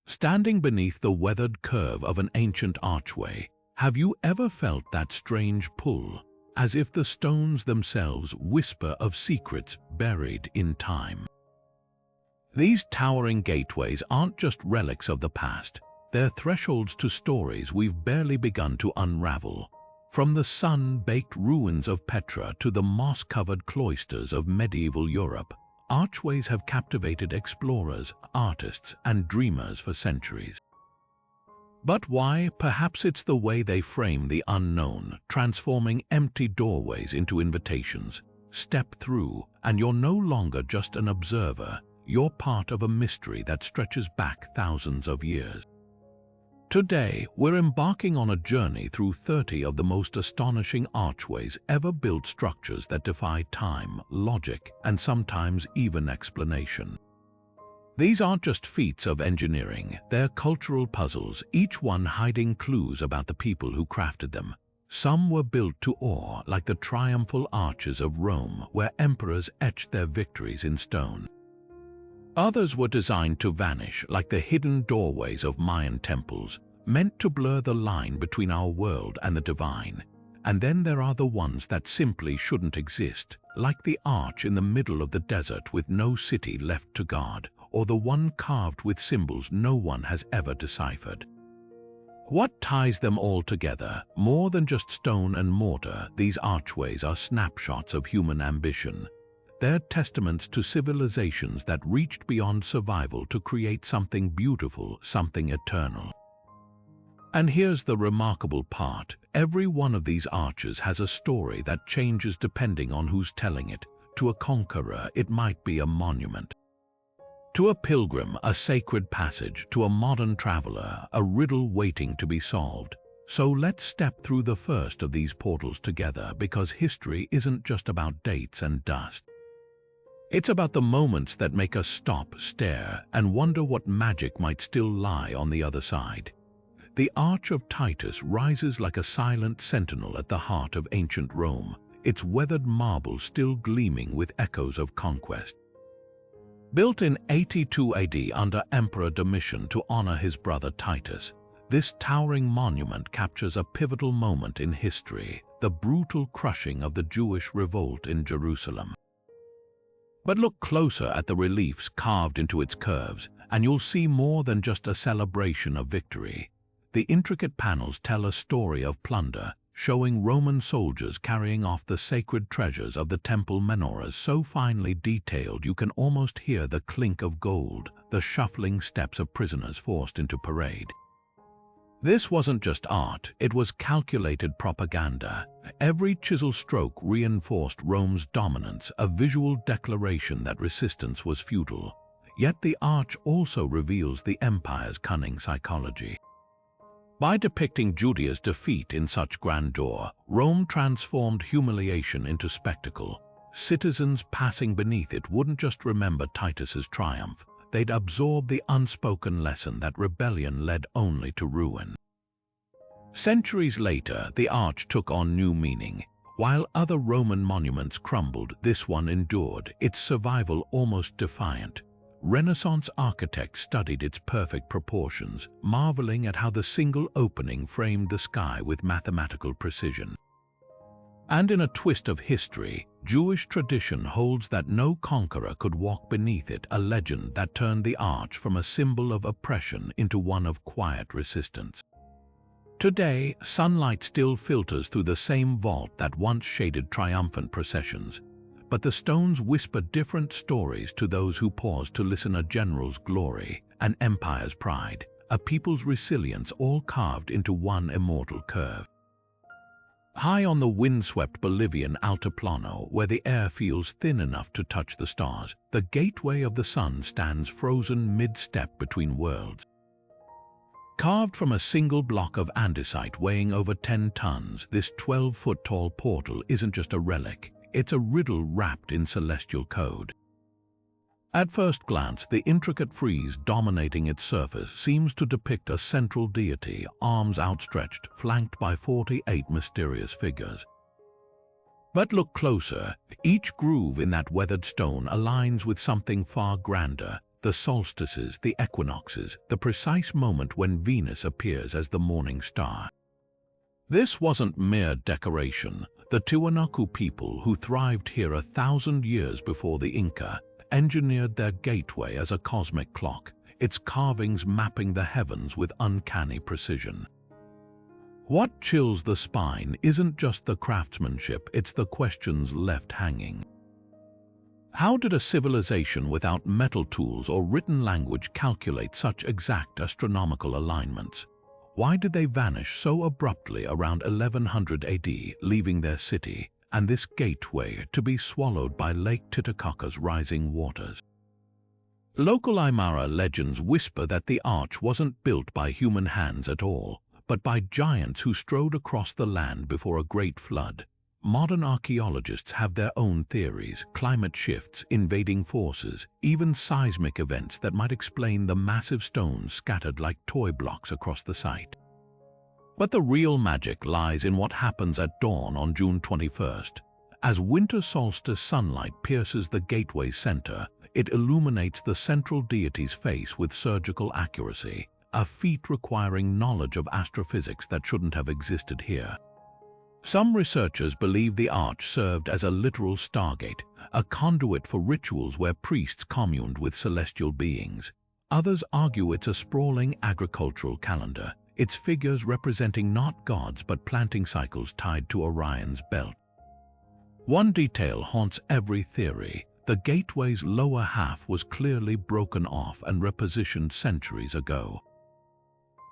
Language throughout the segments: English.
Standing beneath the weathered curve of an ancient archway, have you ever felt that strange pull, as if the stones themselves whisper of secrets buried in time? These towering gateways aren't just relics of the past, they're thresholds to stories we've barely begun to unravel. From the sun-baked ruins of Petra to the moss-covered cloisters of medieval Europe, archways have captivated explorers, artists, and dreamers for centuries. But why? Perhaps it's the way they frame the unknown, transforming empty doorways into invitations. Step through, and you're no longer just an observer, you're part of a mystery that stretches back thousands of years. Today, we're embarking on a journey through 30 of the most astonishing archways ever built, structures that defy time, logic, and sometimes even explanation. These aren't just feats of engineering, they're cultural puzzles, each one hiding clues about the people who crafted them. Some were built to awe, like the triumphal arches of Rome, where emperors etched their victories in stone. Others were designed to vanish, like the hidden doorways of Mayan temples, meant to blur the line between our world and the divine. And then there are the ones that simply shouldn't exist, like the arch in the middle of the desert with no city left to guard, or the one carved with symbols no one has ever deciphered. What ties them all together? More than just stone and mortar, these archways are snapshots of human ambition. They're testaments to civilizations that reached beyond survival to create something beautiful, something eternal. And here's the remarkable part. Every one of these arches has a story that changes depending on who's telling it. To a conqueror, it might be a monument. To a pilgrim, a sacred passage. To a modern traveler, a riddle waiting to be solved. So let's step through the first of these portals together, because history isn't just about dates and dust. It's about the moments that make us stop, stare, and wonder what magic might still lie on the other side. The Arch of Titus rises like a silent sentinel at the heart of ancient Rome, its weathered marble still gleaming with echoes of conquest. Built in 82 AD under Emperor Domitian to honor his brother Titus, this towering monument captures a pivotal moment in history, the brutal crushing of the Jewish revolt in Jerusalem. But look closer at the reliefs carved into its curves, and you'll see more than just a celebration of victory. The intricate panels tell a story of plunder, showing Roman soldiers carrying off the sacred treasures of the temple menorahs so finely detailed you can almost hear the clink of gold, the shuffling steps of prisoners forced into parade. This wasn't just art, it was calculated propaganda. Every chisel stroke reinforced Rome's dominance, a visual declaration that resistance was futile. Yet the arch also reveals the empire's cunning psychology. By depicting Judea's defeat in such grandeur, Rome transformed humiliation into spectacle. Citizens passing beneath it wouldn't just remember Titus's triumph, they'd absorb the unspoken lesson that rebellion led only to ruin. Centuries later, the arch took on new meaning. While other Roman monuments crumbled, this one endured, its survival almost defiant. Renaissance architects studied its perfect proportions, marveling at how the single opening framed the sky with mathematical precision. And in a twist of history, Jewish tradition holds that no conqueror could walk beneath it, a legend that turned the arch from a symbol of oppression into one of quiet resistance. Today, sunlight still filters through the same vault that once shaded triumphant processions, but the stones whisper different stories to those who pause to listen: a general's glory, an empire's pride, a people's resilience, all carved into one immortal curve. High on the windswept Bolivian Altiplano, where the air feels thin enough to touch the stars, the gateway of the sun stands frozen mid-step between worlds. Carved from a single block of andesite weighing over 10 tons, this 12-foot-tall portal isn't just a relic, it's a riddle wrapped in celestial code. At first glance, the intricate frieze dominating its surface seems to depict a central deity, arms outstretched, flanked by 48 mysterious figures. But look closer, each groove in that weathered stone aligns with something far grander, the solstices, the equinoxes, the precise moment when Venus appears as the morning star. This wasn't mere decoration. The Tiwanaku people, who thrived here 1,000 years before the Inca, engineered their gateway as a cosmic clock, its carvings mapping the heavens with uncanny precision. What chills the spine isn't just the craftsmanship, it's the questions left hanging. How did a civilization without metal tools or written language calculate such exact astronomical alignments? Why did they vanish so abruptly around 1100 AD, leaving their city and this gateway to be swallowed by Lake Titicaca's rising waters? Local Aymara legends whisper that the arch wasn't built by human hands at all, but by giants who strode across the land before a great flood. Modern archaeologists have their own theories: climate shifts, invading forces, even seismic events that might explain the massive stones scattered like toy blocks across the site. But the real magic lies in what happens at dawn on June 21st. As winter solstice sunlight pierces the gateway's center, it illuminates the central deity's face with surgical accuracy, a feat requiring knowledge of astrophysics that shouldn't have existed here. Some researchers believe the arch served as a literal stargate, a conduit for rituals where priests communed with celestial beings. Others argue it's a sprawling agricultural calendar, its figures representing not gods but planting cycles tied to Orion's belt. One detail haunts every theory: the gateway's lower half was clearly broken off and repositioned centuries ago.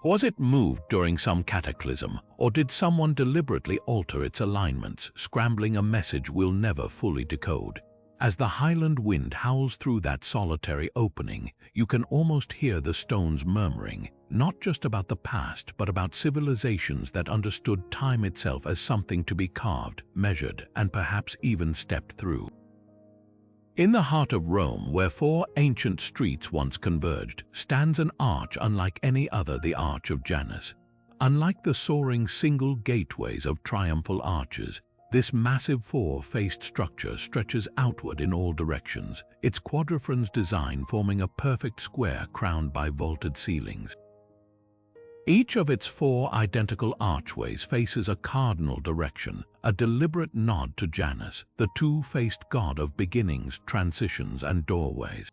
Was it moved during some cataclysm, or did someone deliberately alter its alignments, scrambling a message we'll never fully decode? As the highland wind howls through that solitary opening, you can almost hear the stones murmuring, not just about the past, but about civilizations that understood time itself as something to be carved, measured, and perhaps even stepped through. In the heart of Rome, where four ancient streets once converged, stands an arch unlike any other, the Arch of Janus. Unlike the soaring single gateways of triumphal arches, this massive four-faced structure stretches outward in all directions, its quadrifrons design forming a perfect square crowned by vaulted ceilings. Each of its four identical archways faces a cardinal direction, a deliberate nod to Janus, the two-faced god of beginnings, transitions, and doorways.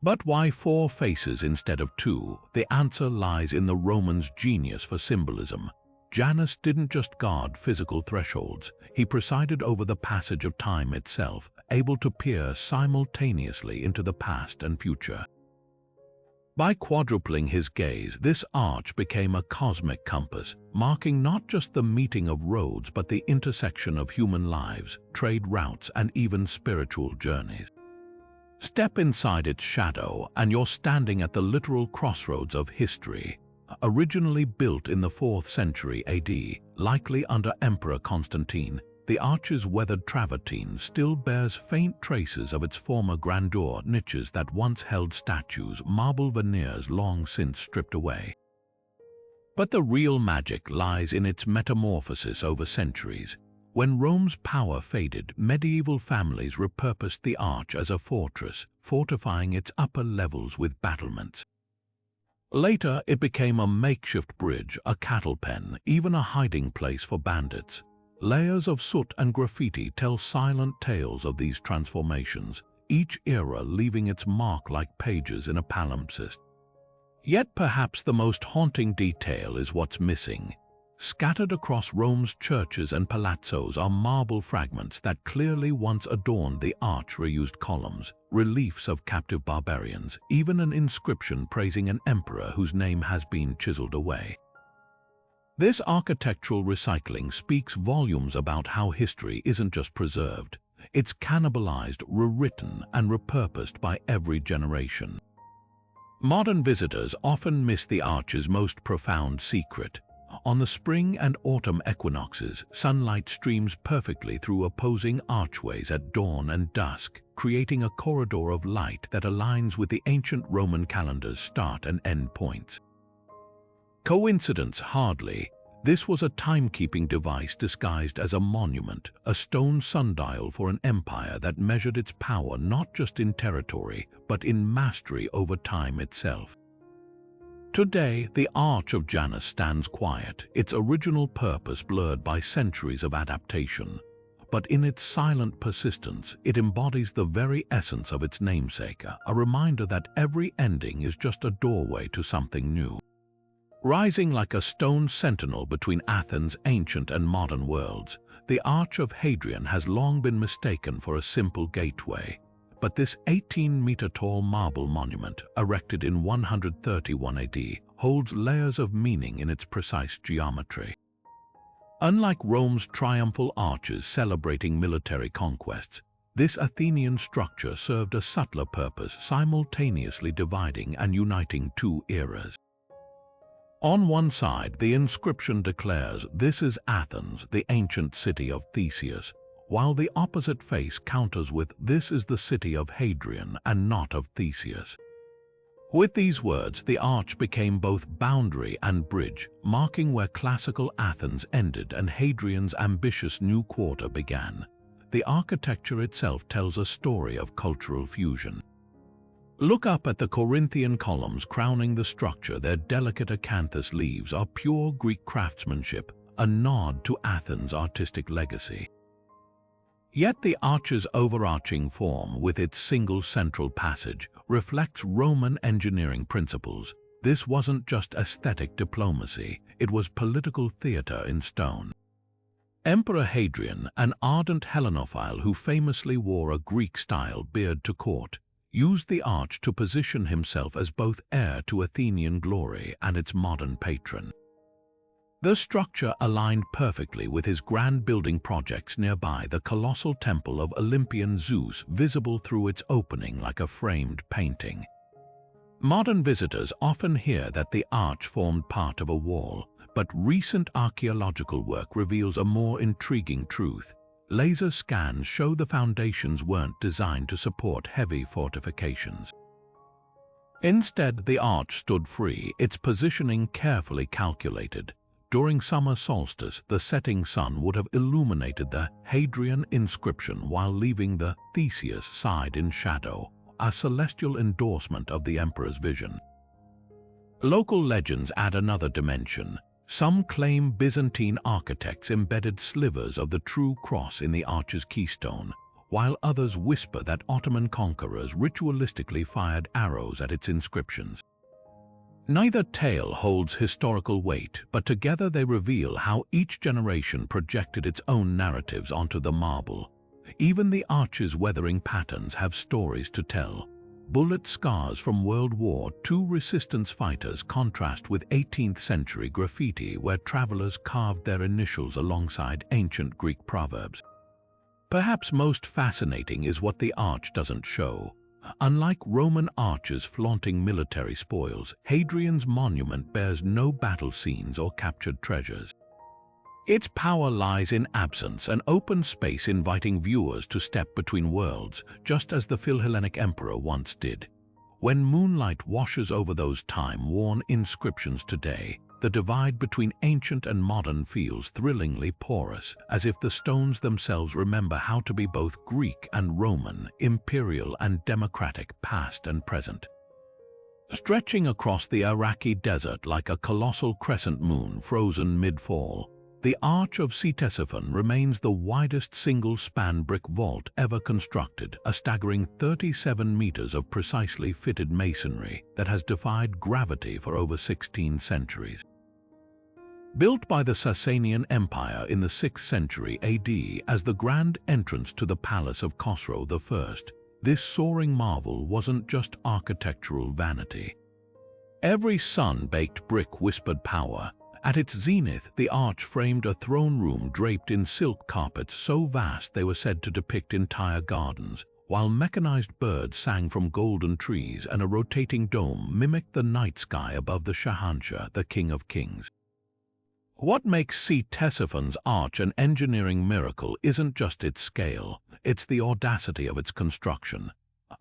But why four faces instead of two? The answer lies in the Romans' genius for symbolism. Janus didn't just guard physical thresholds, he presided over the passage of time itself, able to peer simultaneously into the past and future. By quadrupling his gaze, this arch became a cosmic compass, marking not just the meeting of roads but the intersection of human lives, trade routes, and even spiritual journeys. Step inside its shadow and you're standing at the literal crossroads of history. Originally built in the 4th century AD, likely under Emperor Constantine, the arch's weathered travertine still bears faint traces of its former grandeur, niches that once held statues, marble veneers long since stripped away. But the real magic lies in its metamorphosis over centuries. When Rome's power faded, medieval families repurposed the arch as a fortress, fortifying its upper levels with battlements. Later, it became a makeshift bridge, a cattle pen, even a hiding place for bandits. Layers of soot and graffiti tell silent tales of these transformations, each era leaving its mark like pages in a palimpsest. Yet perhaps the most haunting detail is what's missing. Scattered across Rome's churches and palazzos are marble fragments that clearly once adorned the arch, reused columns, reliefs of captive barbarians, even an inscription praising an emperor whose name has been chiseled away. This architectural recycling speaks volumes about how history isn't just preserved, it's cannibalized, rewritten, and repurposed by every generation. Modern visitors often miss the arch's most profound secret. On the spring and autumn equinoxes, sunlight streams perfectly through opposing archways at dawn and dusk, creating a corridor of light that aligns with the ancient Roman calendar's start and end points. Coincidence? Hardly. This was a timekeeping device disguised as a monument, a stone sundial for an empire that measured its power not just in territory, but in mastery over time itself. Today, the Arch of Janus stands quiet, its original purpose blurred by centuries of adaptation. But in its silent persistence, it embodies the very essence of its namesake, a reminder that every ending is just a doorway to something new. Rising like a stone sentinel between Athens' ancient and modern worlds, the Arch of Hadrian has long been mistaken for a simple gateway. But this 18-meter-tall marble monument, erected in 131 AD, holds layers of meaning in its precise geometry. Unlike Rome's triumphal arches celebrating military conquests, this Athenian structure served a subtler purpose, simultaneously dividing and uniting two eras. On one side, the inscription declares, "This is Athens, the ancient city of Theseus," while the opposite face counters with, "This is the city of Hadrian and not of Theseus." With these words, the arch became both boundary and bridge, marking where classical Athens ended and Hadrian's ambitious new quarter began. The architecture itself tells a story of cultural fusion. Look up at the Corinthian columns crowning the structure. Their delicate acanthus leaves are pure Greek craftsmanship, a nod to Athens' artistic legacy. Yet the arch's overarching form, with its single central passage, reflects Roman engineering principles. This wasn't just aesthetic diplomacy, it was political theater in stone. Emperor Hadrian, an ardent Hellenophile who famously wore a Greek-style beard to court, used the arch to position himself as both heir to Athenian glory and its modern patron. The structure aligned perfectly with his grand building projects nearby, the colossal temple of Olympian Zeus visible through its opening like a framed painting. Modern visitors often hear that the arch formed part of a wall, but recent archaeological work reveals a more intriguing truth. Laser scans show the foundations weren't designed to support heavy fortifications. Instead, the arch stood free, its positioning carefully calculated. During summer solstice, the setting sun would have illuminated the Hadrian inscription while leaving the Theseus side in shadow, a celestial endorsement of the emperor's vision. Local legends add another dimension. Some claim Byzantine architects embedded slivers of the true cross in the arch's keystone, while others whisper that Ottoman conquerors ritualistically fired arrows at its inscriptions. Neither tale holds historical weight, but together they reveal how each generation projected its own narratives onto the marble. Even the arch's weathering patterns have stories to tell. Bullet scars from World War II resistance fighters contrast with 18th century graffiti where travelers carved their initials alongside ancient Greek proverbs. Perhaps most fascinating is what the arch doesn't show. Unlike Roman arches flaunting military spoils, Hadrian's monument bears no battle scenes or captured treasures. Its power lies in absence, an open space inviting viewers to step between worlds, just as the Philhellenic emperor once did. When moonlight washes over those time-worn inscriptions today, the divide between ancient and modern feels thrillingly porous, as if the stones themselves remember how to be both Greek and Roman, imperial and democratic, past and present. Stretching across the Iraqi desert like a colossal crescent moon frozen mid-fall, the Arch of Ctesiphon remains the widest single-span brick vault ever constructed, a staggering 37 meters of precisely fitted masonry that has defied gravity for over 16 centuries. Built by the Sasanian Empire in the 6th century AD as the grand entrance to the palace of Khosrow I, this soaring marvel wasn't just architectural vanity. Every sun-baked brick whispered power. At its zenith, the arch framed a throne room draped in silk carpets so vast they were said to depict entire gardens, while mechanized birds sang from golden trees and a rotating dome mimicked the night sky above the Shahanshah, the King of Kings. What makes Ctesiphon's arch an engineering miracle isn't just its scale, it's the audacity of its construction.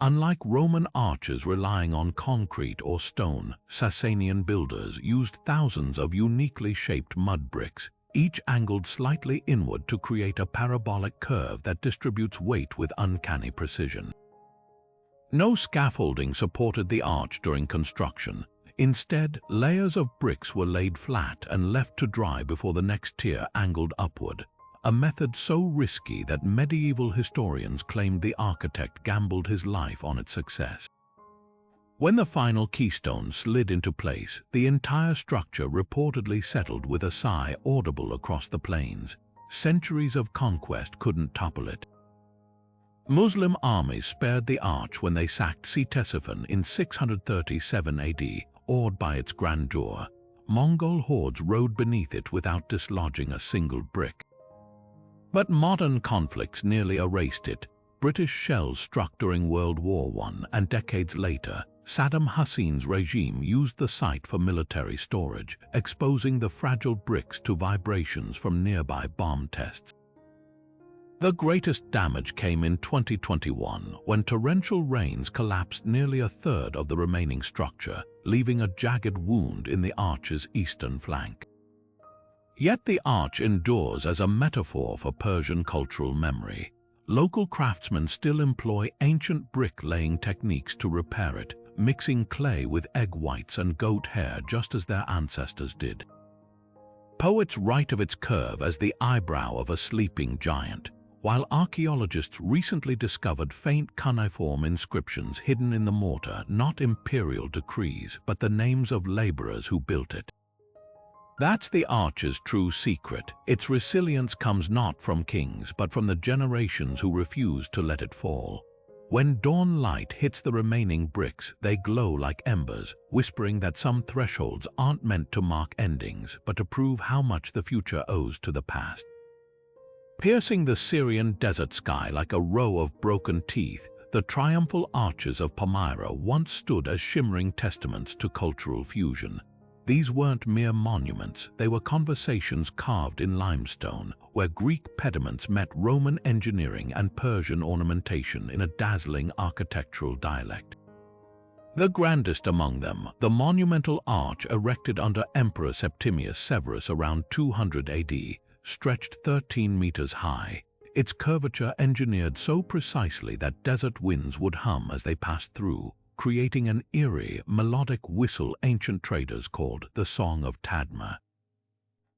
Unlike Roman arches relying on concrete or stone, Sasanian builders used thousands of uniquely shaped mud bricks, each angled slightly inward to create a parabolic curve that distributes weight with uncanny precision. No scaffolding supported the arch during construction. Instead, layers of bricks were laid flat and left to dry before the next tier angled upward, a method so risky that medieval historians claimed the architect gambled his life on its success. When the final keystone slid into place, the entire structure reportedly settled with a sigh audible across the plains. Centuries of conquest couldn't topple it. Muslim armies spared the arch when they sacked Ctesiphon in 637 AD, awed by its grandeur. Mongol hordes rode beneath it without dislodging a single brick. But modern conflicts nearly erased it. British shells struck during World War I, and decades later, Saddam Hussein's regime used the site for military storage, exposing the fragile bricks to vibrations from nearby bomb tests. The greatest damage came in 2021, when torrential rains collapsed nearly a third of the remaining structure, leaving a jagged wound in the arch's eastern flank. Yet the arch endures as a metaphor for Persian cultural memory. Local craftsmen still employ ancient bricklaying techniques to repair it, mixing clay with egg whites and goat hair just as their ancestors did. Poets write of its curve as the eyebrow of a sleeping giant, while archaeologists recently discovered faint cuneiform inscriptions hidden in the mortar, not imperial decrees, but the names of laborers who built it. That's the arch's true secret. Its resilience comes not from kings, but from the generations who refuse to let it fall. When dawn light hits the remaining bricks, they glow like embers, whispering that some thresholds aren't meant to mark endings, but to prove how much the future owes to the past. Piercing the Syrian desert sky like a row of broken teeth, the triumphal arches of Palmyra once stood as shimmering testaments to cultural fusion. These weren't mere monuments, they were conversations carved in limestone, where Greek pediments met Roman engineering and Persian ornamentation in a dazzling architectural dialect. The grandest among them, the monumental arch erected under Emperor Septimius Severus around 200 AD, stretched 13 meters high, its curvature engineered so precisely that desert winds would hum as they passed through, creating an eerie, melodic whistle ancient traders called the Song of Tadma.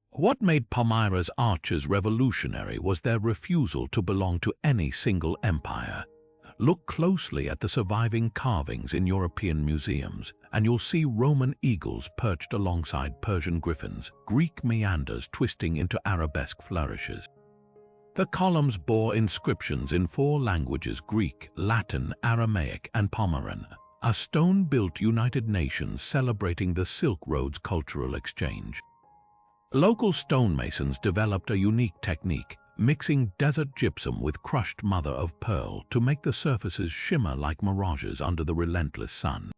What made Palmyra's arches revolutionary was their refusal to belong to any single empire. Look closely at the surviving carvings in European museums, and you'll see Roman eagles perched alongside Persian griffins, Greek meanders twisting into arabesque flourishes. The columns bore inscriptions in 4 languages: Greek, Latin, Aramaic, and Palmyran, a stone-built United Nations celebrating the Silk Road's cultural exchange. Local stonemasons developed a unique technique, mixing desert gypsum with crushed mother-of-pearl to make the surfaces shimmer like mirages under the relentless sun.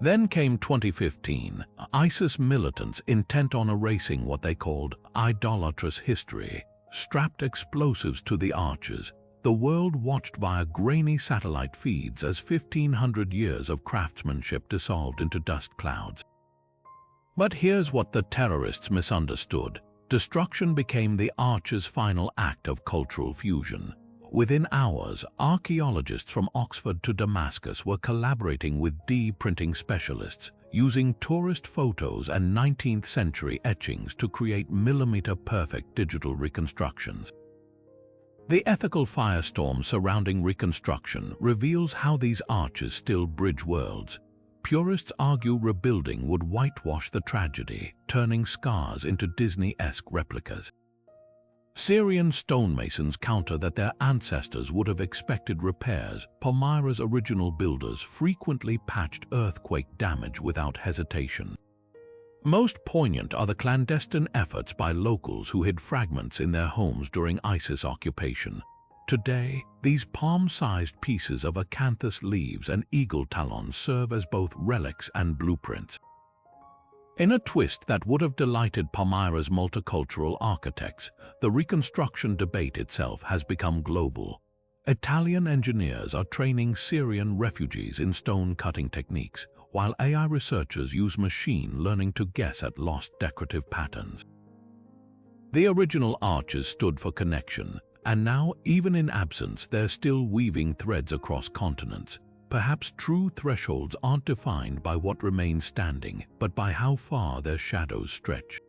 Then came 2015, ISIS militants intent on erasing what they called idolatrous history, strapped explosives to the arches. The world watched via grainy satellite feeds as 1,500 years of craftsmanship dissolved into dust clouds. But here's what the terrorists misunderstood. Destruction became the arch's final act of cultural fusion. Within hours, archaeologists from Oxford to Damascus were collaborating with printing specialists, using tourist photos and 19th-century etchings to create millimeter-perfect digital reconstructions. The ethical firestorm surrounding reconstruction reveals how these arches still bridge worlds. Purists argue rebuilding would whitewash the tragedy, turning scars into Disney-esque replicas. Syrian stonemasons counter that their ancestors would have expected repairs. Palmyra's original builders frequently patched earthquake damage without hesitation. Most poignant are the clandestine efforts by locals who hid fragments in their homes during ISIS occupation. Today, these palm-sized pieces of acanthus leaves and eagle talons serve as both relics and blueprints. In a twist that would have delighted Palmyra's multicultural architects, the reconstruction debate itself has become global. Italian engineers are training Syrian refugees in stone-cutting techniques, while AI researchers use machine learning to guess at lost decorative patterns. The original arches stood for connection, and now, even in absence, they're still weaving threads across continents. Perhaps true thresholds aren't defined by what remains standing, but by how far their shadows stretch.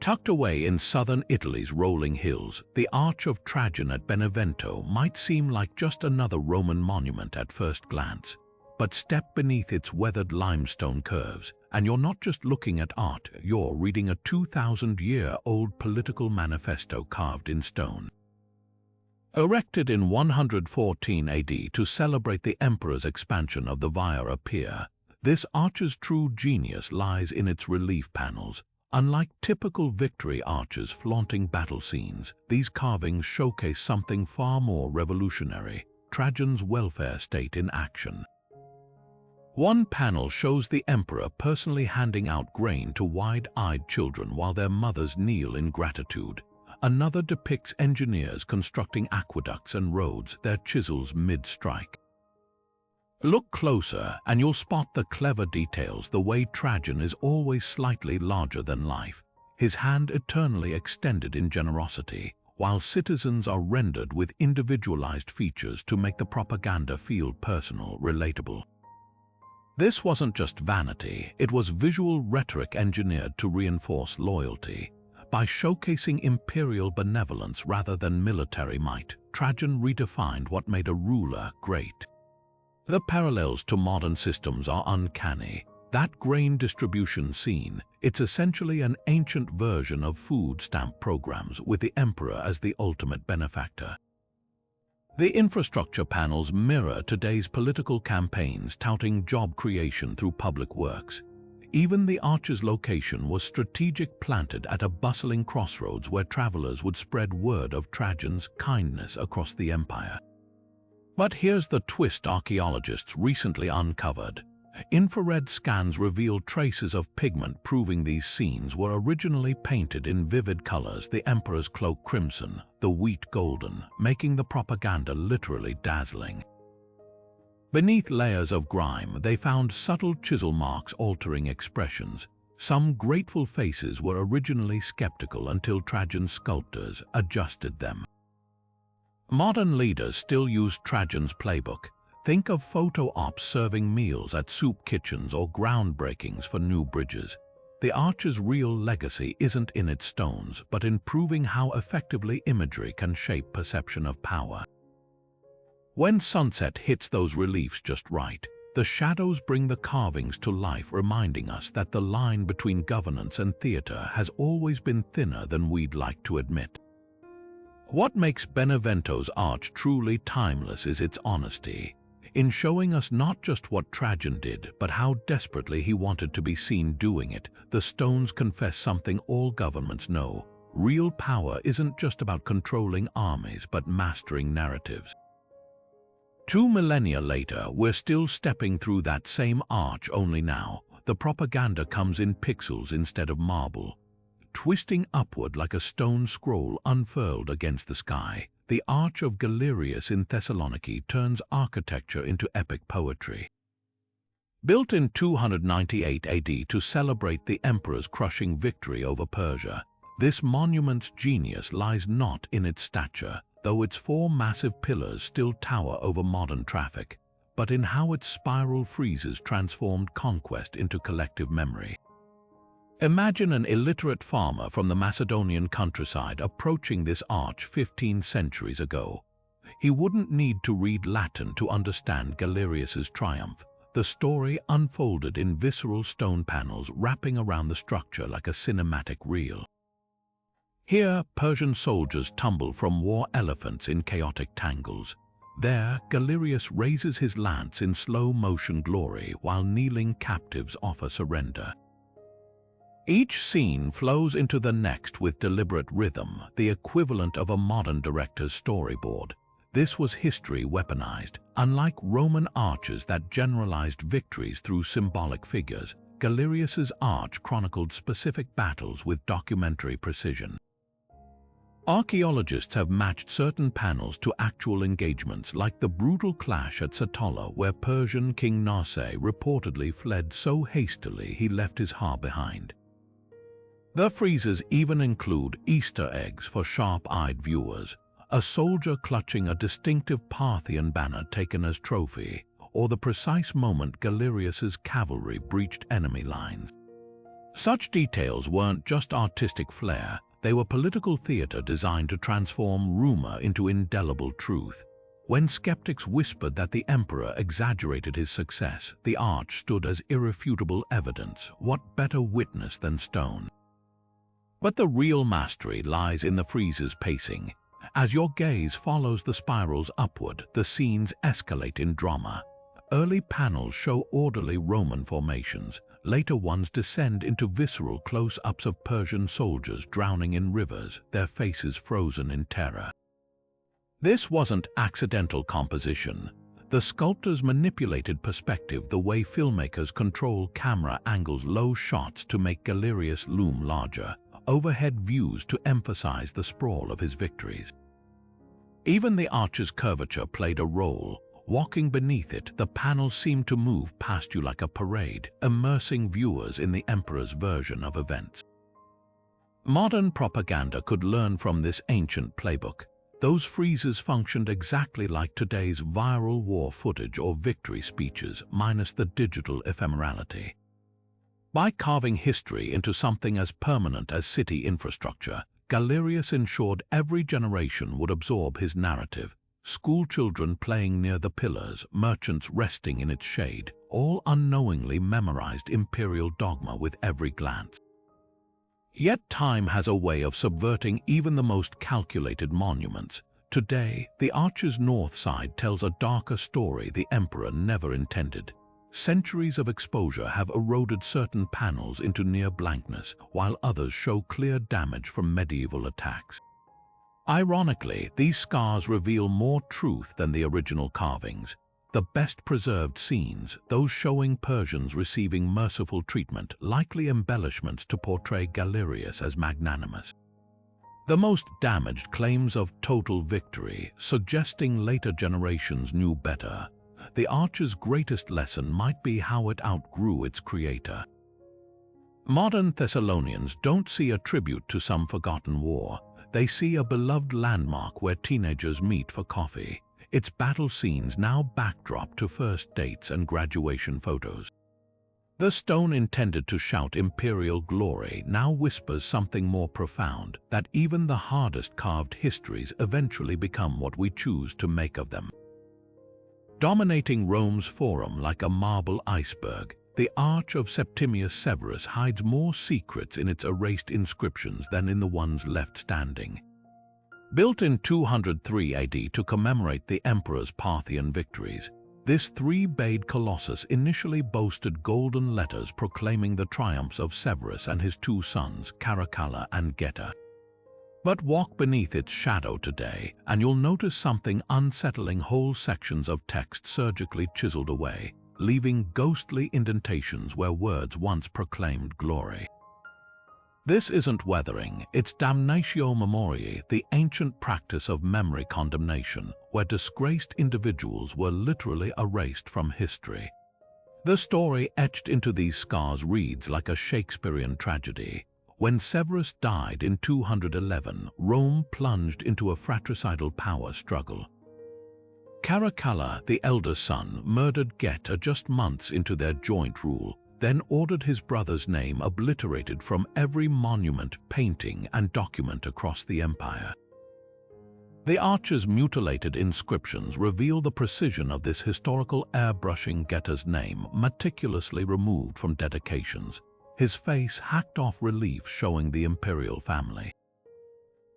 Tucked away in southern Italy's rolling hills, the Arch of Trajan at Benevento might seem like just another Roman monument at first glance. But step beneath its weathered limestone curves, and you're not just looking at art, you're reading a 2,000-year-old political manifesto carved in stone. Erected in 114 AD to celebrate the emperor's expansion of the Via Appia, this arch's true genius lies in its relief panels. Unlike typical victory arches flaunting battle scenes, these carvings showcase something far more revolutionary: Trajan's welfare state in action. One panel shows the emperor personally handing out grain to wide-eyed children while their mothers kneel in gratitude. Another depicts engineers constructing aqueducts and roads, their chisels mid-strike. Look closer and you'll spot the clever details, the way Trajan is always slightly larger than life, his hand eternally extended in generosity, while citizens are rendered with individualized features to make the propaganda feel personal, relatable. This wasn't just vanity, it was visual rhetoric engineered to reinforce loyalty. By showcasing imperial benevolence rather than military might, Trajan redefined what made a ruler great. The parallels to modern systems are uncanny. That grain distribution scene, it's essentially an ancient version of food stamp programs with the emperor as the ultimate benefactor. The infrastructure panels mirror today's political campaigns touting job creation through public works. Even the arch's location was strategic, planted at a bustling crossroads where travelers would spread word of Trajan's kindness across the empire. But here's the twist archaeologists recently uncovered. Infrared scans revealed traces of pigment, proving these scenes were originally painted in vivid colors: the emperor's cloak crimson, the wheat golden, making the propaganda literally dazzling. Beneath layers of grime, they found subtle chisel marks altering expressions. Some grateful faces were originally skeptical until Trajan's sculptors adjusted them. Modern leaders still use Trajan's playbook. Think of photo ops serving meals at soup kitchens or groundbreakings for new bridges. The arch's real legacy isn't in its stones, but in proving how effectively imagery can shape perception of power. When sunset hits those reliefs just right, the shadows bring the carvings to life, reminding us that the line between governance and theater has always been thinner than we'd like to admit. What makes Benevento's arch truly timeless is its honesty, in showing us not just what Trajan did, but how desperately he wanted to be seen doing it. The stones confess something all governments know: real power isn't just about controlling armies, but mastering narratives. 2 millennia later, we're still stepping through that same arch, only now the propaganda comes in pixels instead of marble. Twisting upward like a stone scroll unfurled against the sky, the Arch of Galerius in Thessaloniki turns architecture into epic poetry. Built in 298 AD to celebrate the emperor's crushing victory over Persia, this monument's genius lies not in its stature, though its 4 massive pillars still tower over modern traffic, but in how its spiral friezes transformed conquest into collective memory. Imagine an illiterate farmer from the Macedonian countryside approaching this arch 15 centuries ago. He wouldn't need to read Latin to understand Galerius's triumph. The story unfolded in visceral stone panels wrapping around the structure like a cinematic reel. Here, Persian soldiers tumble from war elephants in chaotic tangles. There, Galerius raises his lance in slow-motion glory while kneeling captives offer surrender. Each scene flows into the next with deliberate rhythm, the equivalent of a modern director's storyboard. This was history weaponized. Unlike Roman arches that generalized victories through symbolic figures, Galerius's arch chronicled specific battles with documentary precision. Archaeologists have matched certain panels to actual engagements, like the brutal clash at Satolla, where Persian King Narseh reportedly fled so hastily he left his harp behind. The friezes even include Easter eggs for sharp-eyed viewers, a soldier clutching a distinctive Parthian banner taken as trophy, or the precise moment Galerius's cavalry breached enemy lines. Such details weren't just artistic flair, they were political theater designed to transform rumor into indelible truth. When skeptics whispered that the emperor exaggerated his success, the arch stood as irrefutable evidence. What better witness than stone? But the real mastery lies in the friez's pacing. As your gaze follows the spirals upward, the scenes escalate in drama. Early panels show orderly Roman formations. Later ones descend into visceral close-ups of Persian soldiers drowning in rivers, their faces frozen in terror. This wasn't accidental composition. The sculptors manipulated perspective the way filmmakers control camera angles, low shots to make Galerius loom larger, overhead views to emphasize the sprawl of his victories. Even the arch's curvature played a role. Walking beneath it, the panels seemed to move past you like a parade, immersing viewers in the emperor's version of events. Modern propaganda could learn from this ancient playbook. Those friezes functioned exactly like today's viral war footage or victory speeches, minus the digital ephemerality. By carving history into something as permanent as city infrastructure, Galerius ensured every generation would absorb his narrative. Schoolchildren playing near the pillars, merchants resting in its shade, all unknowingly memorized imperial dogma with every glance. Yet time has a way of subverting even the most calculated monuments. Today, the arch's north side tells a darker story the emperor never intended. Centuries of exposure have eroded certain panels into near blankness, while others show clear damage from medieval attacks. Ironically, these scars reveal more truth than the original carvings. The best-preserved scenes, those showing Persians receiving merciful treatment, likely embellishments to portray Galerius as magnanimous. The most damaged claims of total victory, suggesting later generations knew better. The arch's greatest lesson might be how it outgrew its creator. Modern Thessalonians don't see a tribute to some forgotten war. They see a beloved landmark where teenagers meet for coffee. Its battle scenes now backdrop to first dates and graduation photos. The stone intended to shout imperial glory now whispers something more profound, that even the hardest carved histories eventually become what we choose to make of them. Dominating Rome's forum like a marble iceberg, the Arch of Septimius Severus hides more secrets in its erased inscriptions than in the ones left standing. Built in 203 AD to commemorate the emperor's Parthian victories, this three-bayed colossus initially boasted golden letters proclaiming the triumphs of Severus and his two sons, Caracalla and Geta. But walk beneath its shadow today, and you'll notice something unsettling: whole sections of text surgically chiseled away, leaving ghostly indentations where words once proclaimed glory. This isn't weathering, it's damnatio memoriae, the ancient practice of memory condemnation, where disgraced individuals were literally erased from history. The story etched into these scars reads like a Shakespearean tragedy. When Severus died in 211, Rome plunged into a fratricidal power struggle. Caracalla, the elder son, murdered Geta just months into their joint rule, then ordered his brother's name obliterated from every monument, painting, and document across the empire. The arch's mutilated inscriptions reveal the precision of this historical airbrushing. Geta's name meticulously removed from dedications, his face hacked off relief showing the imperial family.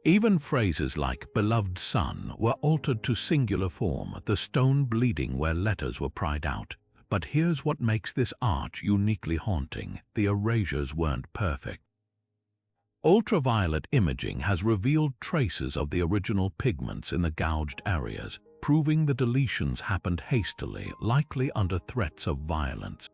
Even phrases like "beloved son" were altered to singular form, the stone bleeding where letters were pried out. But here's what makes this arch uniquely haunting: the erasures weren't perfect. Ultraviolet imaging has revealed traces of the original pigments in the gouged areas, proving the deletions happened hastily, likely under threats of violence.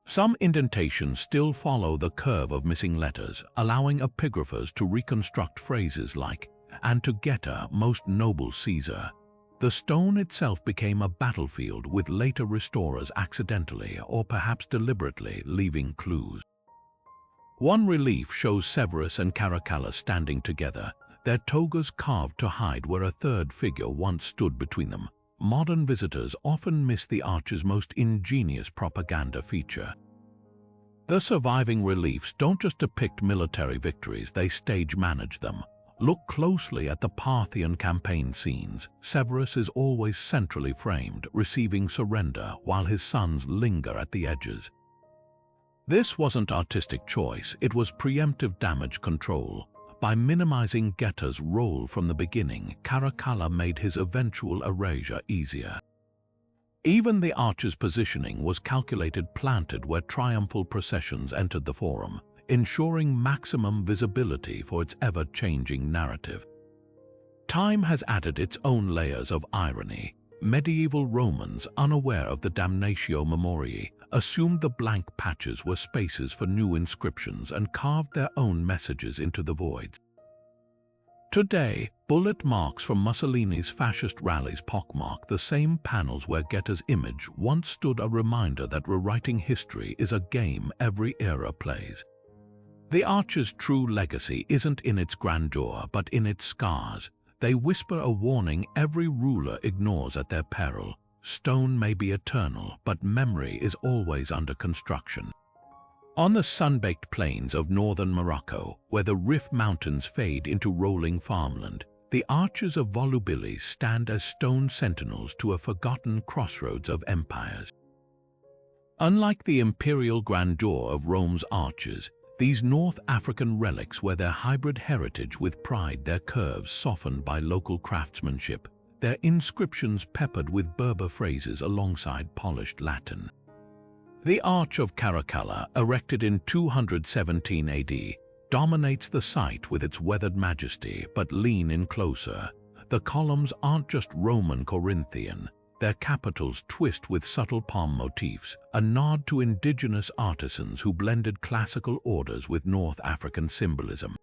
Some indentations still follow the curve of missing letters, allowing epigraphers to reconstruct phrases like and to Geta, most noble Caesar. The stone itself became a battlefield, with later restorers accidentally or perhaps deliberately leaving clues. One relief shows Severus and Caracalla standing together, their togas carved to hide where a third figure once stood between them. Modern visitors often miss the arch's most ingenious propaganda feature. The surviving reliefs don't just depict military victories, they stage-manage them. Look closely at the Parthian campaign scenes. Severus is always centrally framed, receiving surrender while his sons linger at the edges. This wasn't artistic choice, it was preemptive damage control. By minimizing Geta's role from the beginning, Caracalla made his eventual erasure easier. Even the arch's positioning was calculated, planted where triumphal processions entered the forum, ensuring maximum visibility for its ever-changing narrative. Time has added its own layers of irony. Medieval Romans, unaware of the damnatio memoriae, assumed the blank patches were spaces for new inscriptions and carved their own messages into the voids. Today, bullet marks from Mussolini's fascist rallies pockmark the same panels where Geta's image once stood, a reminder that rewriting history is a game every era plays. The arch's true legacy isn't in its grandeur, but in its scars. They whisper a warning every ruler ignores at their peril. Stone may be eternal, but memory is always under construction. On the sun-baked plains of northern Morocco, where the Rif Mountains fade into rolling farmland, the arches of Volubilis stand as stone sentinels to a forgotten crossroads of empires. Unlike the imperial grandeur of Rome's arches, these North African relics wear their hybrid heritage with pride, their curves softened by local craftsmanship, their inscriptions peppered with Berber phrases alongside polished Latin. The Arch of Caracalla, erected in 217 AD, dominates the site with its weathered majesty, but lean in closer. The columns aren't just Roman Corinthian. Their capitals twist with subtle palm motifs, a nod to indigenous artisans who blended classical orders with North African symbolism.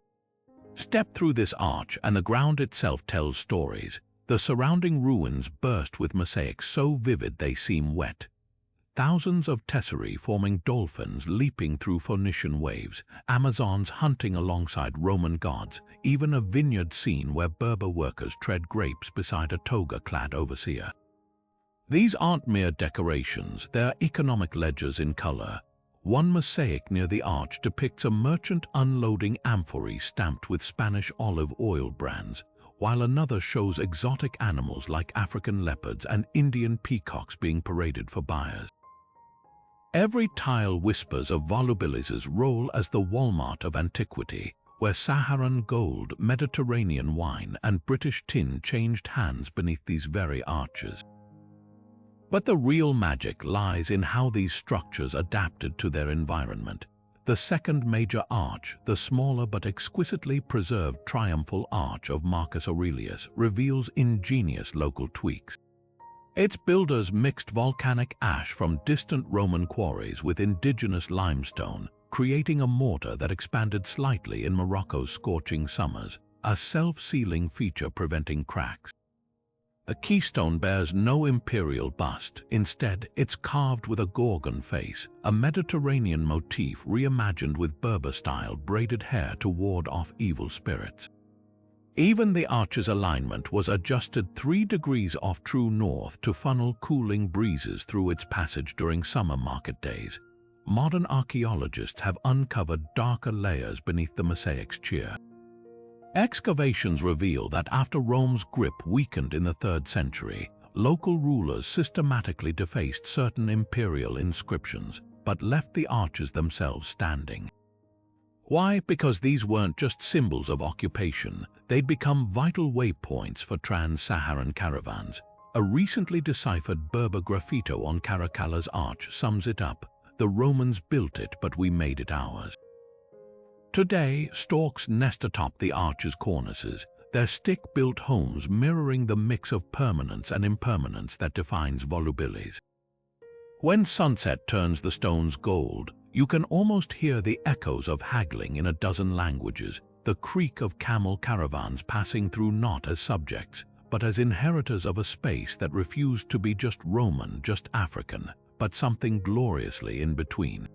Step through this arch and the ground itself tells stories. The surrounding ruins burst with mosaics so vivid they seem wet. Thousands of tesserae forming dolphins leaping through Phoenician waves, Amazons hunting alongside Roman gods, even a vineyard scene where Berber workers tread grapes beside a toga-clad overseer. These aren't mere decorations, they're economic ledgers in color. One mosaic near the arch depicts a merchant unloading amphorae stamped with Spanish olive oil brands, while another shows exotic animals like African leopards and Indian peacocks being paraded for buyers. Every tile whispers of Volubilis's role as the Walmart of antiquity, where Saharan gold, Mediterranean wine, and British tin changed hands beneath these very arches. But the real magic lies in how these structures adapted to their environment. The second major arch, the smaller but exquisitely preserved triumphal arch of Marcus Aurelius, reveals ingenious local tweaks. Its builders mixed volcanic ash from distant Roman quarries with indigenous limestone, creating a mortar that expanded slightly in Morocco's scorching summers, a self-sealing feature preventing cracks. The keystone bears no imperial bust. Instead, it's carved with a Gorgon face, a Mediterranean motif reimagined with Berber-style braided hair to ward off evil spirits. Even the arch's alignment was adjusted 3 degrees off true north to funnel cooling breezes through its passage during summer market days. Modern archaeologists have uncovered darker layers beneath the mosaic's cheer. Excavations reveal that after Rome's grip weakened in the 3rd century, local rulers systematically defaced certain imperial inscriptions, but left the arches themselves standing. Why? Because these weren't just symbols of occupation, they'd become vital waypoints for trans-Saharan caravans. A recently deciphered Berber graffito on Caracalla's arch sums it up: "The Romans built it, but we made it ours." Today, storks nest atop the arch's cornices, their stick-built homes mirroring the mix of permanence and impermanence that defines Volubilis. When sunset turns the stones gold, you can almost hear the echoes of haggling in a dozen languages. the creak of camel caravans passing through not as subjects, but as inheritors of a space that refused to be just Roman, just African, but something gloriously in between.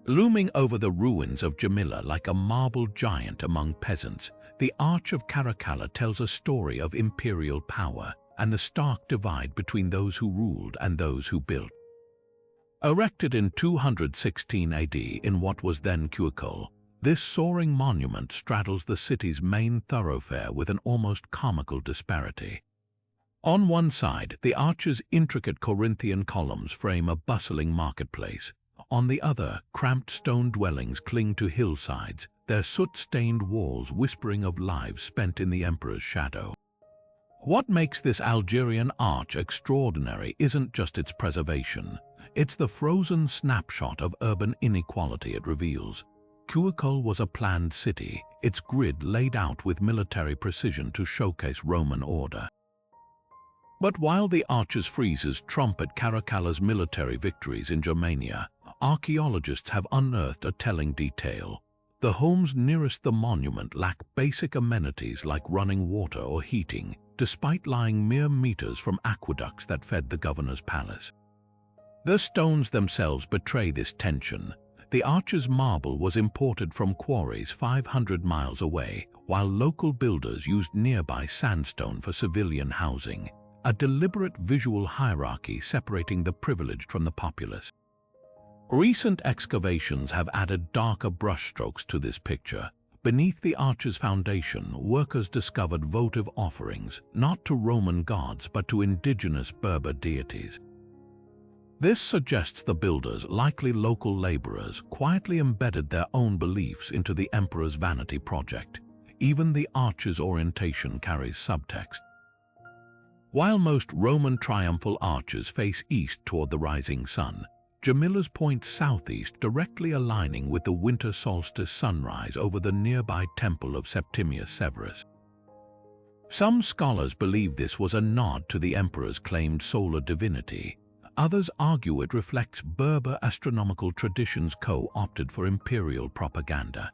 Looming over the ruins of Jamila like a marble giant among peasants, the Arch of Caracalla tells a story of imperial power and the stark divide between those who ruled and those who built. Erected in 216 AD in what was then Cuicul, this soaring monument straddles the city's main thoroughfare with an almost comical disparity. On one side, the arch's intricate Corinthian columns frame a bustling marketplace. On the other, cramped stone dwellings cling to hillsides, their soot-stained walls whispering of lives spent in the emperor's shadow. What makes this Algerian arch extraordinary isn't just its preservation. It's the frozen snapshot of urban inequality it reveals. Cuicul was a planned city, its grid laid out with military precision to showcase Roman order. But while the arch's friezes trumpet Caracalla's military victories in Germania, archaeologists have unearthed a telling detail. The homes nearest the monument lack basic amenities like running water or heating, despite lying mere meters from aqueducts that fed the governor's palace. The stones themselves betray this tension. The arch's marble was imported from quarries 500 miles away, while local builders used nearby sandstone for civilian housing, a deliberate visual hierarchy separating the privileged from the populace. Recent excavations have added darker brushstrokes to this picture. Beneath the arch's foundation, workers discovered votive offerings, not to Roman gods but to indigenous Berber deities. This suggests the builders, likely local laborers, quietly embedded their own beliefs into the emperor's vanity project. Even the arch's orientation carries subtext. While most Roman triumphal arches face east toward the rising sun, Jamila's points southeast, directly aligning with the winter solstice sunrise over the nearby temple of Septimius Severus. Some scholars believe this was a nod to the emperor's claimed solar divinity. Others argue it reflects Berber astronomical traditions co-opted for imperial propaganda.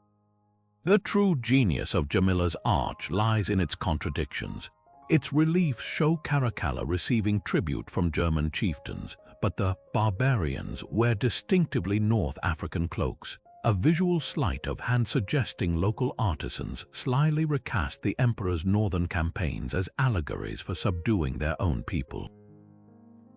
The true genius of Jamila's arch lies in its contradictions. Its reliefs show Caracalla receiving tribute from German chieftains, but the barbarians wear distinctively North African cloaks. A visual sleight of hand suggesting local artisans slyly recast the emperor's northern campaigns as allegories for subduing their own people.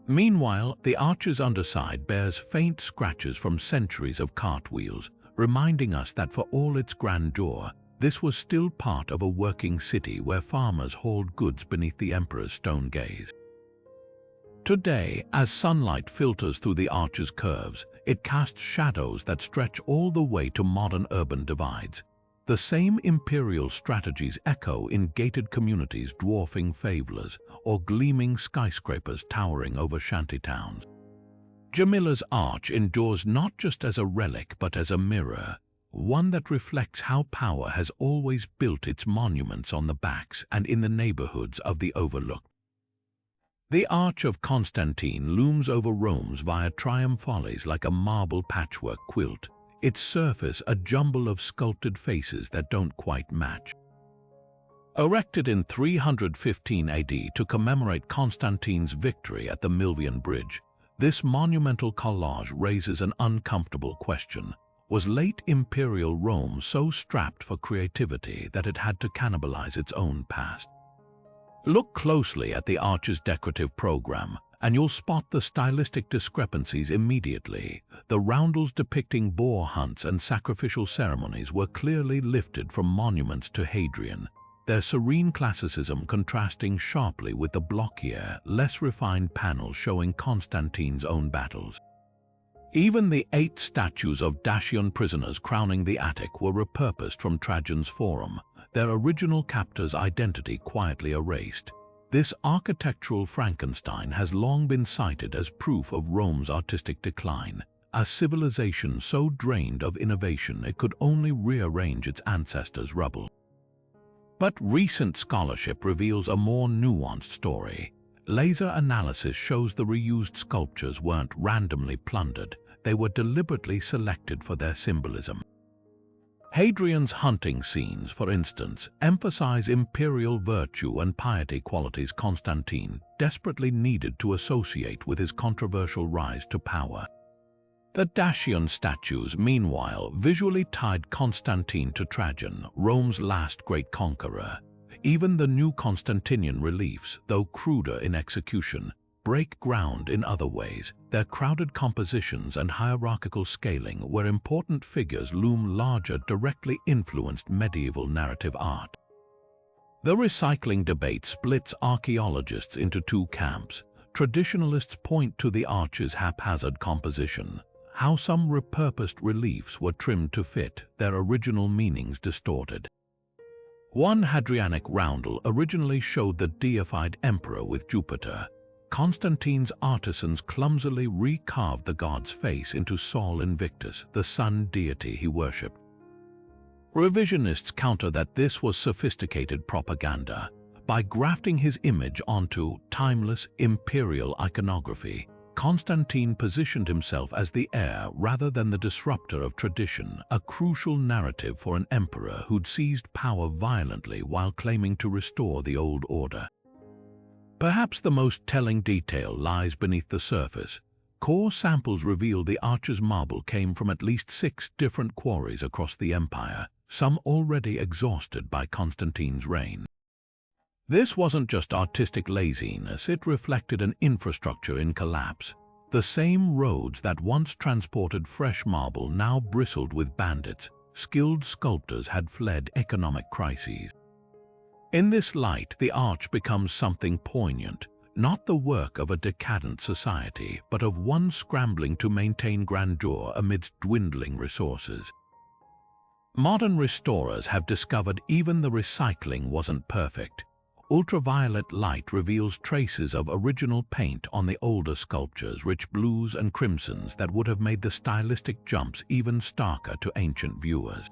Meanwhile, the arch's underside bears faint scratches from centuries of cartwheels, reminding us that for all its grandeur, this was still part of a working city where farmers hauled goods beneath the emperor's stone gaze. Today, as sunlight filters through the arch's curves, it casts shadows that stretch all the way to modern urban divides. The same imperial strategies echo in gated communities dwarfing favelas or gleaming skyscrapers towering over shantytowns. Jamila's arch endures not just as a relic but as a mirror, one that reflects how power has always built its monuments on the backs and in the neighborhoods of the overlooked. The Arch of Constantine looms over Rome's Via Triumphalis like a marble patchwork quilt, its surface a jumble of sculpted faces that don't quite match. Erected in 315 AD to commemorate Constantine's victory at the Milvian Bridge, this monumental collage raises an uncomfortable question. Was late imperial Rome so strapped for creativity that it had to cannibalize its own past? Look closely at the arch's decorative program, and you'll spot the stylistic discrepancies immediately. The roundels depicting boar hunts and sacrificial ceremonies were clearly lifted from monuments to Hadrian, their serene classicism contrasting sharply with the blockier, less refined panels showing Constantine's own battles. Even the 8 statues of Dacian prisoners crowning the Attic were repurposed from Trajan's Forum, their original captor's identity quietly erased. This architectural Frankenstein has long been cited as proof of Rome's artistic decline, a civilization so drained of innovation it could only rearrange its ancestors' rubble. But recent scholarship reveals a more nuanced story. Laser analysis shows the reused sculptures weren't randomly plundered, they were deliberately selected for their symbolism. Hadrian's hunting scenes, for instance, emphasize imperial virtue and piety qualities Constantine desperately needed to associate with his controversial rise to power. The Dacian statues, meanwhile, visually tied Constantine to Trajan, Rome's last great conqueror. Even the new Constantinian reliefs, though cruder in execution, break ground in other ways. Their crowded compositions and hierarchical scaling, where important figures loom larger, directly influenced medieval narrative art. The recycling debate splits archaeologists into two camps. Traditionalists point to the arch's haphazard composition, how some repurposed reliefs were trimmed to fit, their original meanings distorted. One Hadrianic roundel originally showed the deified emperor with Jupiter. Constantine's artisans clumsily recarved the god's face into Sol Invictus, the sun deity he worshipped. Revisionists counter that this was sophisticated propaganda. By grafting his image onto timeless imperial iconography, Constantine positioned himself as the heir rather than the disruptor of tradition, a crucial narrative for an emperor who'd seized power violently while claiming to restore the old order. Perhaps the most telling detail lies beneath the surface. Core samples reveal the arch's marble came from at least 6 different quarries across the empire, some already exhausted by Constantine's reign. This wasn't just artistic laziness, it reflected an infrastructure in collapse. The same roads that once transported fresh marble now bristled with bandits. Skilled sculptors had fled economic crises. In this light, the arch becomes something poignant, not the work of a decadent society, but of one scrambling to maintain grandeur amidst dwindling resources. Modern restorers have discovered even the recycling wasn't perfect. Ultraviolet light reveals traces of original paint on the older sculptures, rich blues and crimsons that would have made the stylistic jumps even starker to ancient viewers.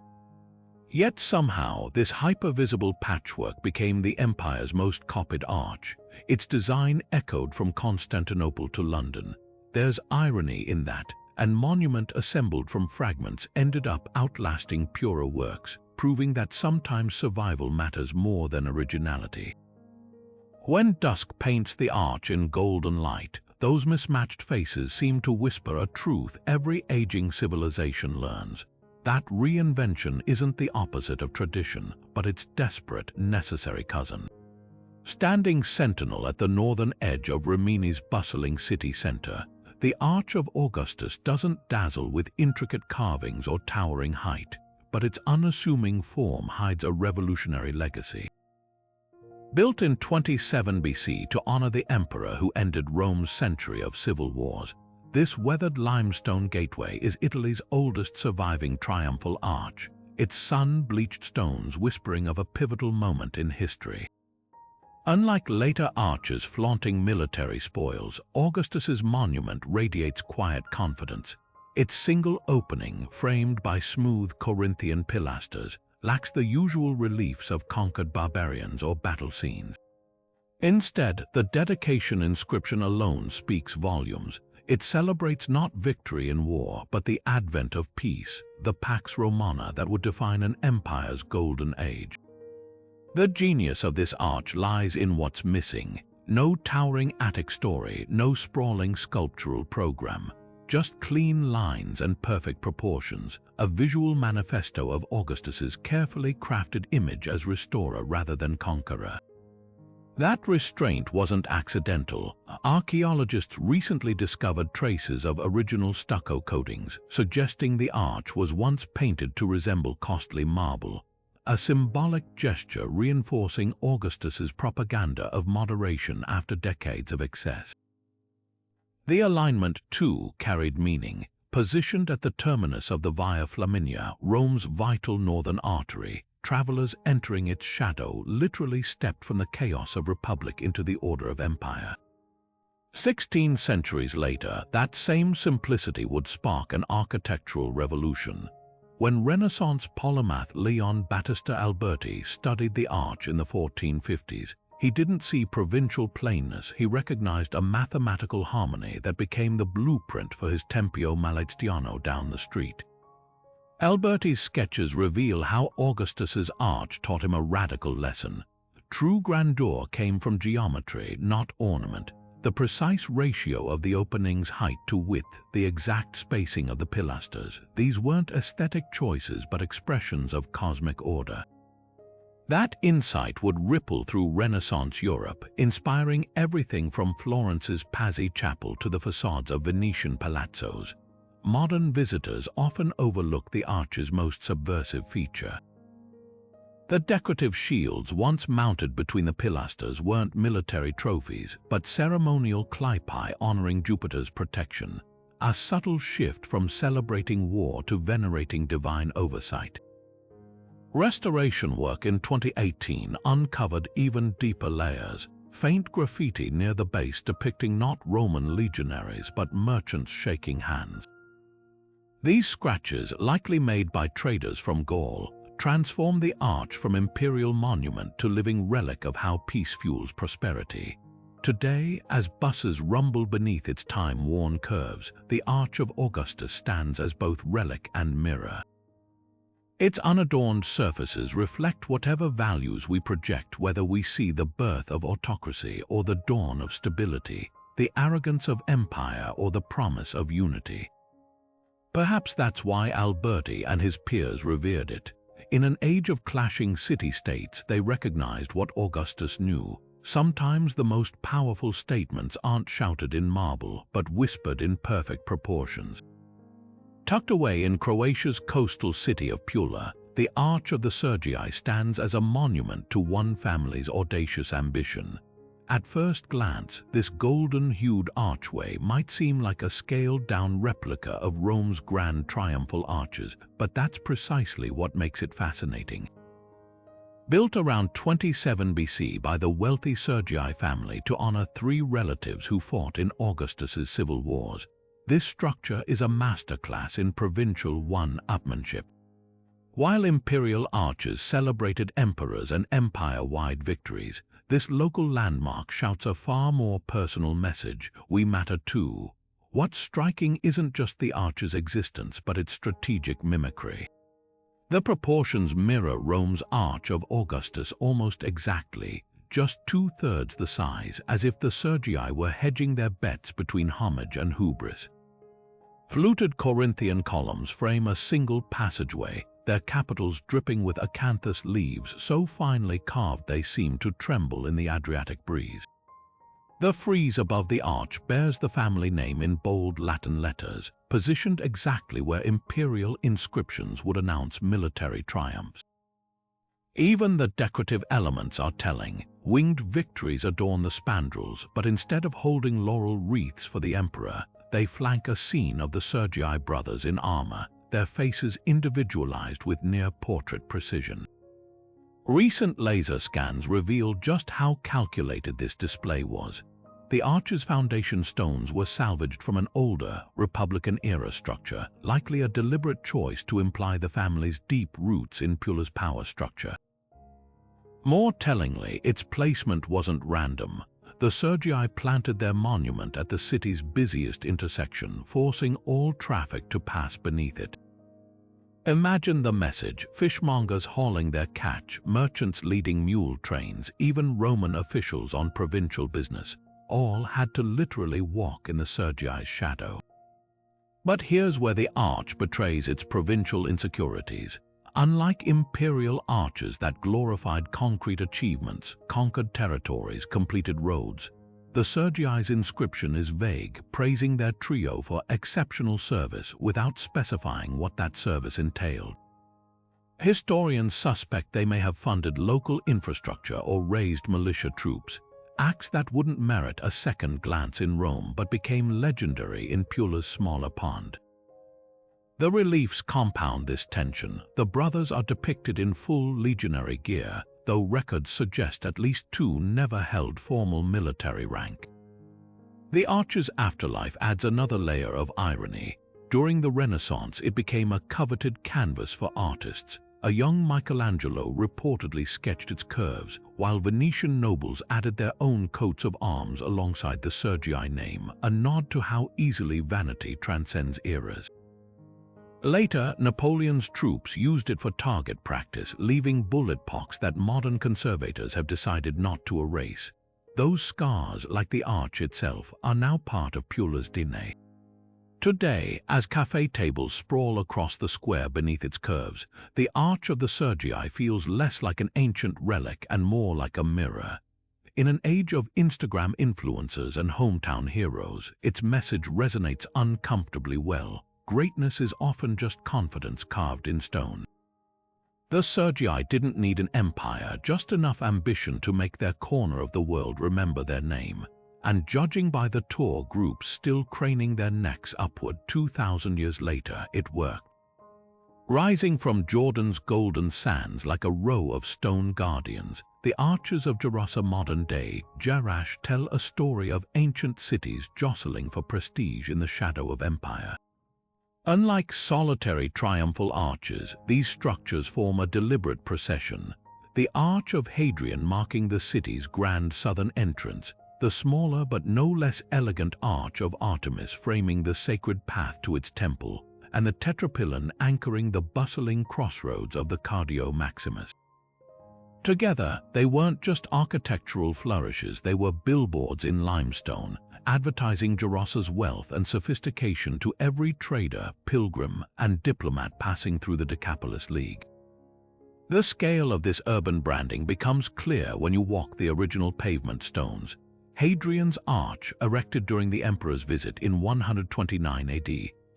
Yet somehow, this hyper-visible patchwork became the empire's most copied arch. Its design echoed from Constantinople to London. There's irony in that. An monument assembled from fragments ended up outlasting purer works, proving that sometimes survival matters more than originality. When dusk paints the arch in golden light, those mismatched faces seem to whisper a truth every aging civilization learns. That reinvention isn't the opposite of tradition, but its desperate, necessary cousin. Standing sentinel at the northern edge of Rimini's bustling city center, the Arch of Augustus doesn't dazzle with intricate carvings or towering height, but its unassuming form hides a revolutionary legacy. Built in 27 BC to honor the emperor who ended Rome's century of civil wars, this weathered limestone gateway is Italy's oldest surviving triumphal arch, its sun-bleached stones whispering of a pivotal moment in history. Unlike later arches flaunting military spoils, Augustus's monument radiates quiet confidence. Its single opening, framed by smooth Corinthian pilasters, lacks the usual reliefs of conquered barbarians or battle scenes. Instead, the dedication inscription alone speaks volumes. It celebrates not victory in war, but the advent of peace, the Pax Romana that would define an empire's golden age. The genius of this arch lies in what's missing. No towering attic story, no sprawling sculptural program. Just clean lines and perfect proportions, a visual manifesto of Augustus's carefully crafted image as restorer rather than conqueror. That restraint wasn't accidental. Archaeologists recently discovered traces of original stucco coatings, suggesting the arch was once painted to resemble costly marble, a symbolic gesture reinforcing Augustus's propaganda of moderation after decades of excess. The alignment, too, carried meaning. Positioned at the terminus of the Via Flaminia, Rome's vital northern artery, travelers entering its shadow literally stepped from the chaos of republic into the order of empire. 16 centuries later, that same simplicity would spark an architectural revolution. When Renaissance polymath Leon Battista Alberti studied the arch in the 1450s, he didn't see provincial plainness, he recognized a mathematical harmony that became the blueprint for his Tempio Malestiano down the street. Alberti's sketches reveal how Augustus's arch taught him a radical lesson. True grandeur came from geometry, not ornament. The precise ratio of the opening's height to width, the exact spacing of the pilasters, these weren't aesthetic choices but expressions of cosmic order. That insight would ripple through Renaissance Europe, inspiring everything from Florence's Pazzi Chapel to the facades of Venetian palazzos. Modern visitors often overlook the arch's most subversive feature. The decorative shields once mounted between the pilasters weren't military trophies, but ceremonial clypi honoring Jupiter's protection, a subtle shift from celebrating war to venerating divine oversight. Restoration work in 2018 uncovered even deeper layers, faint graffiti near the base depicting not Roman legionaries but merchants shaking hands. These scratches, likely made by traders from Gaul, transform the arch from imperial monument to living relic of how peace fuels prosperity. Today, as buses rumble beneath its time-worn curves, the Arch of Augustus stands as both relic and mirror. Its unadorned surfaces reflect whatever values we project, whether we see the birth of autocracy or the dawn of stability, the arrogance of empire or the promise of unity. Perhaps that's why Alberti and his peers revered it. In an age of clashing city-states, they recognized what Augustus knew. Sometimes the most powerful statements aren't shouted in marble, but whispered in perfect proportions. Tucked away in Croatia's coastal city of Pula, the Arch of the Sergii stands as a monument to one family's audacious ambition. At first glance, this golden-hued archway might seem like a scaled-down replica of Rome's grand triumphal arches, but that's precisely what makes it fascinating. Built around 27 BC by the wealthy Sergii family to honor three relatives who fought in Augustus's civil wars, this structure is a masterclass in provincial one-upmanship. While imperial arches celebrated emperors and empire-wide victories, this local landmark shouts a far more personal message: we matter too. What's striking isn't just the arch's existence, but its strategic mimicry. The proportions mirror Rome's Arch of Augustus almost exactly, just 2/3 the size, as if the Sergii were hedging their bets between homage and hubris. Fluted Corinthian columns frame a single passageway, their capitals dripping with acanthus leaves so finely carved they seem to tremble in the Adriatic breeze. The frieze above the arch bears the family name in bold Latin letters, positioned exactly where imperial inscriptions would announce military triumphs. Even the decorative elements are telling. Winged victories adorn the spandrels, but instead of holding laurel wreaths for the emperor, they flank a scene of the Sergii brothers in armor, their faces individualized with near-portrait precision. Recent laser scans reveal just how calculated this display was. The arch's foundation stones were salvaged from an older, Republican-era structure, likely a deliberate choice to imply the family's deep roots in Pula's power structure. More tellingly, its placement wasn't random. The Sergii planted their monument at the city's busiest intersection, forcing all traffic to pass beneath it. Imagine the message: fishmongers hauling their catch, merchants leading mule trains, even Roman officials on provincial business. All had to literally walk in the Sergii's shadow. But here's where the arch betrays its provincial insecurities. Unlike imperial arches that glorified concrete achievements, conquered territories, completed roads, the Sergii's inscription is vague, praising their trio for exceptional service without specifying what that service entailed. Historians suspect they may have funded local infrastructure or raised militia troops, acts that wouldn't merit a second glance in Rome but became legendary in Pula's smaller pond. The reliefs compound this tension. The brothers are depicted in full legionary gear, though records suggest at least two never held formal military rank. The arch's afterlife adds another layer of irony. During the Renaissance, it became a coveted canvas for artists. A young Michelangelo reportedly sketched its curves, while Venetian nobles added their own coats of arms alongside the Sergii name, a nod to how easily vanity transcends eras. Later, Napoleon's troops used it for target practice, leaving bullet pockets that modern conservators have decided not to erase. Those scars, like the arch itself, are now part of Pulla's DNA. Today, as cafe tables sprawl across the square beneath its curves, the Arch of the Sergii feels less like an ancient relic and more like a mirror. In an age of Instagram influencers and hometown heroes, its message resonates uncomfortably well. Greatness is often just confidence carved in stone. The Sergii didn't need an empire, just enough ambition to make their corner of the world remember their name. And judging by the tour groups still craning their necks upward 2,000 years later, it worked. Rising from Jordan's golden sands like a row of stone guardians, the arches of Gerasa modern-day Jerash tell a story of ancient cities jostling for prestige in the shadow of empire. Unlike solitary triumphal arches, these structures form a deliberate procession. The Arch of Hadrian marking the city's grand southern entrance, the smaller but no less elegant Arch of Artemis framing the sacred path to its temple, and the tetrapylon anchoring the bustling crossroads of the Cardio Maximus. Together, they weren't just architectural flourishes, they were billboards in limestone, advertising Gerasa's wealth and sophistication to every trader, pilgrim, and diplomat passing through the Decapolis League. The scale of this urban branding becomes clear when you walk the original pavement stones. Hadrian's Arch, erected during the emperor's visit in 129 AD,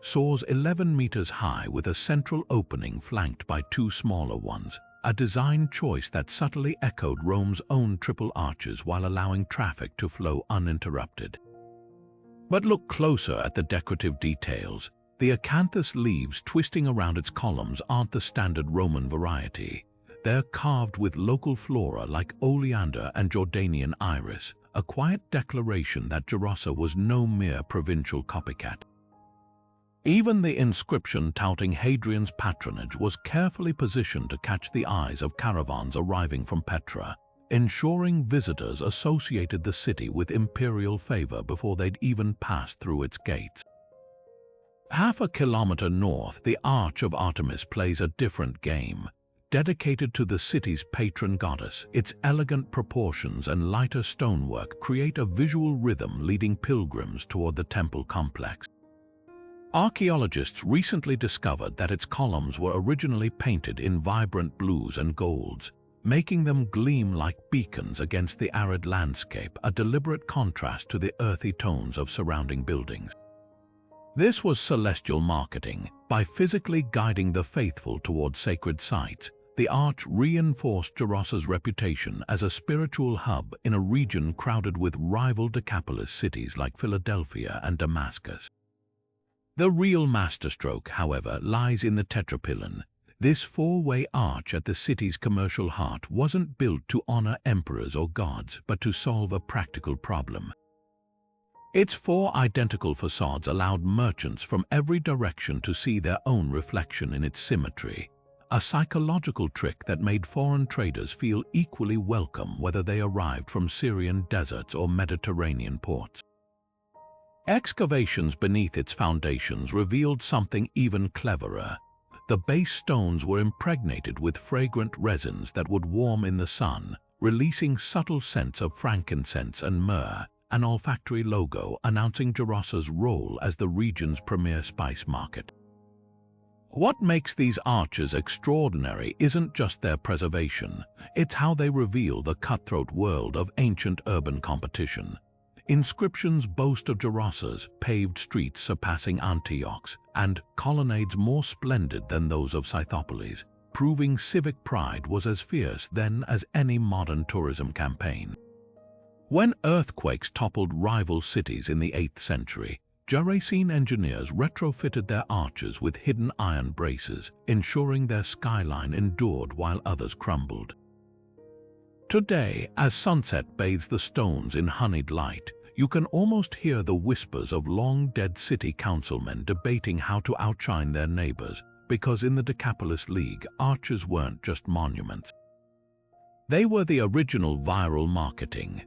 soars 11 meters high with a central opening flanked by two smaller ones, a design choice that subtly echoed Rome's own triple arches while allowing traffic to flow uninterrupted. But look closer at the decorative details. The acanthus leaves twisting around its columns aren't the standard Roman variety. They're carved with local flora like oleander and Jordanian iris, a quiet declaration that Gerasa was no mere provincial copycat. Even the inscription touting Hadrian's patronage was carefully positioned to catch the eyes of caravans arriving from Petra, ensuring visitors associated the city with imperial favor before they'd even passed through its gates. Half a kilometer north, the Arch of Artemis plays a different game. Dedicated to the city's patron goddess, its elegant proportions and lighter stonework create a visual rhythm leading pilgrims toward the temple complex. Archaeologists recently discovered that its columns were originally painted in vibrant blues and golds, making them gleam like beacons against the arid landscape, a deliberate contrast to the earthy tones of surrounding buildings. This was celestial marketing. By physically guiding the faithful toward sacred sites, the arch reinforced Gerasa's reputation as a spiritual hub in a region crowded with rival Decapolis cities like Philadelphia and Damascus. The real masterstroke, however, lies in the tetrapylon. This four-way arch at the city's commercial heart wasn't built to honor emperors or gods, but to solve a practical problem. Its four identical facades allowed merchants from every direction to see their own reflection in its symmetry, a psychological trick that made foreign traders feel equally welcome whether they arrived from Syrian deserts or Mediterranean ports. Excavations beneath its foundations revealed something even cleverer. The base stones were impregnated with fragrant resins that would warm in the sun, releasing subtle scents of frankincense and myrrh, an olfactory logo announcing Gerasa's role as the region's premier spice market. What makes these arches extraordinary isn't just their preservation, it's how they reveal the cutthroat world of ancient urban competition. Inscriptions boast of Gerasa's paved streets surpassing Antioch's and colonnades more splendid than those of Scythopolis, proving civic pride was as fierce then as any modern tourism campaign. When earthquakes toppled rival cities in the 8th century, Gerasene engineers retrofitted their arches with hidden iron braces, ensuring their skyline endured while others crumbled. Today, as sunset bathes the stones in honeyed light, you can almost hear the whispers of long-dead city councilmen debating how to outshine their neighbors, because in the Decapolis League, arches weren't just monuments. They were the original viral marketing.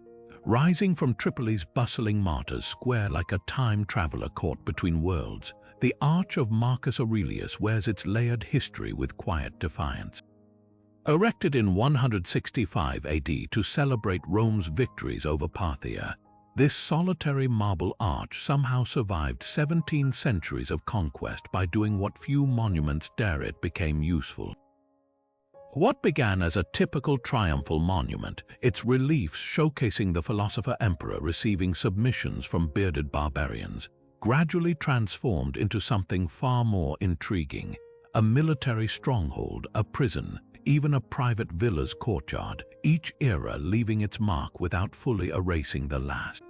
Rising from Tripoli's bustling martyrs square like a time traveler caught between worlds, the Arch of Marcus Aurelius wears its layered history with quiet defiance. Erected in 165 AD to celebrate Rome's victories over Parthia, this solitary marble arch somehow survived 17 centuries of conquest by doing what few monuments dare. It became useful. What began as a typical triumphal monument, its reliefs showcasing the philosopher-emperor receiving submissions from bearded barbarians, gradually transformed into something far more intriguing: a military stronghold, a prison, even a private villa's courtyard, each era leaving its mark without fully erasing the last.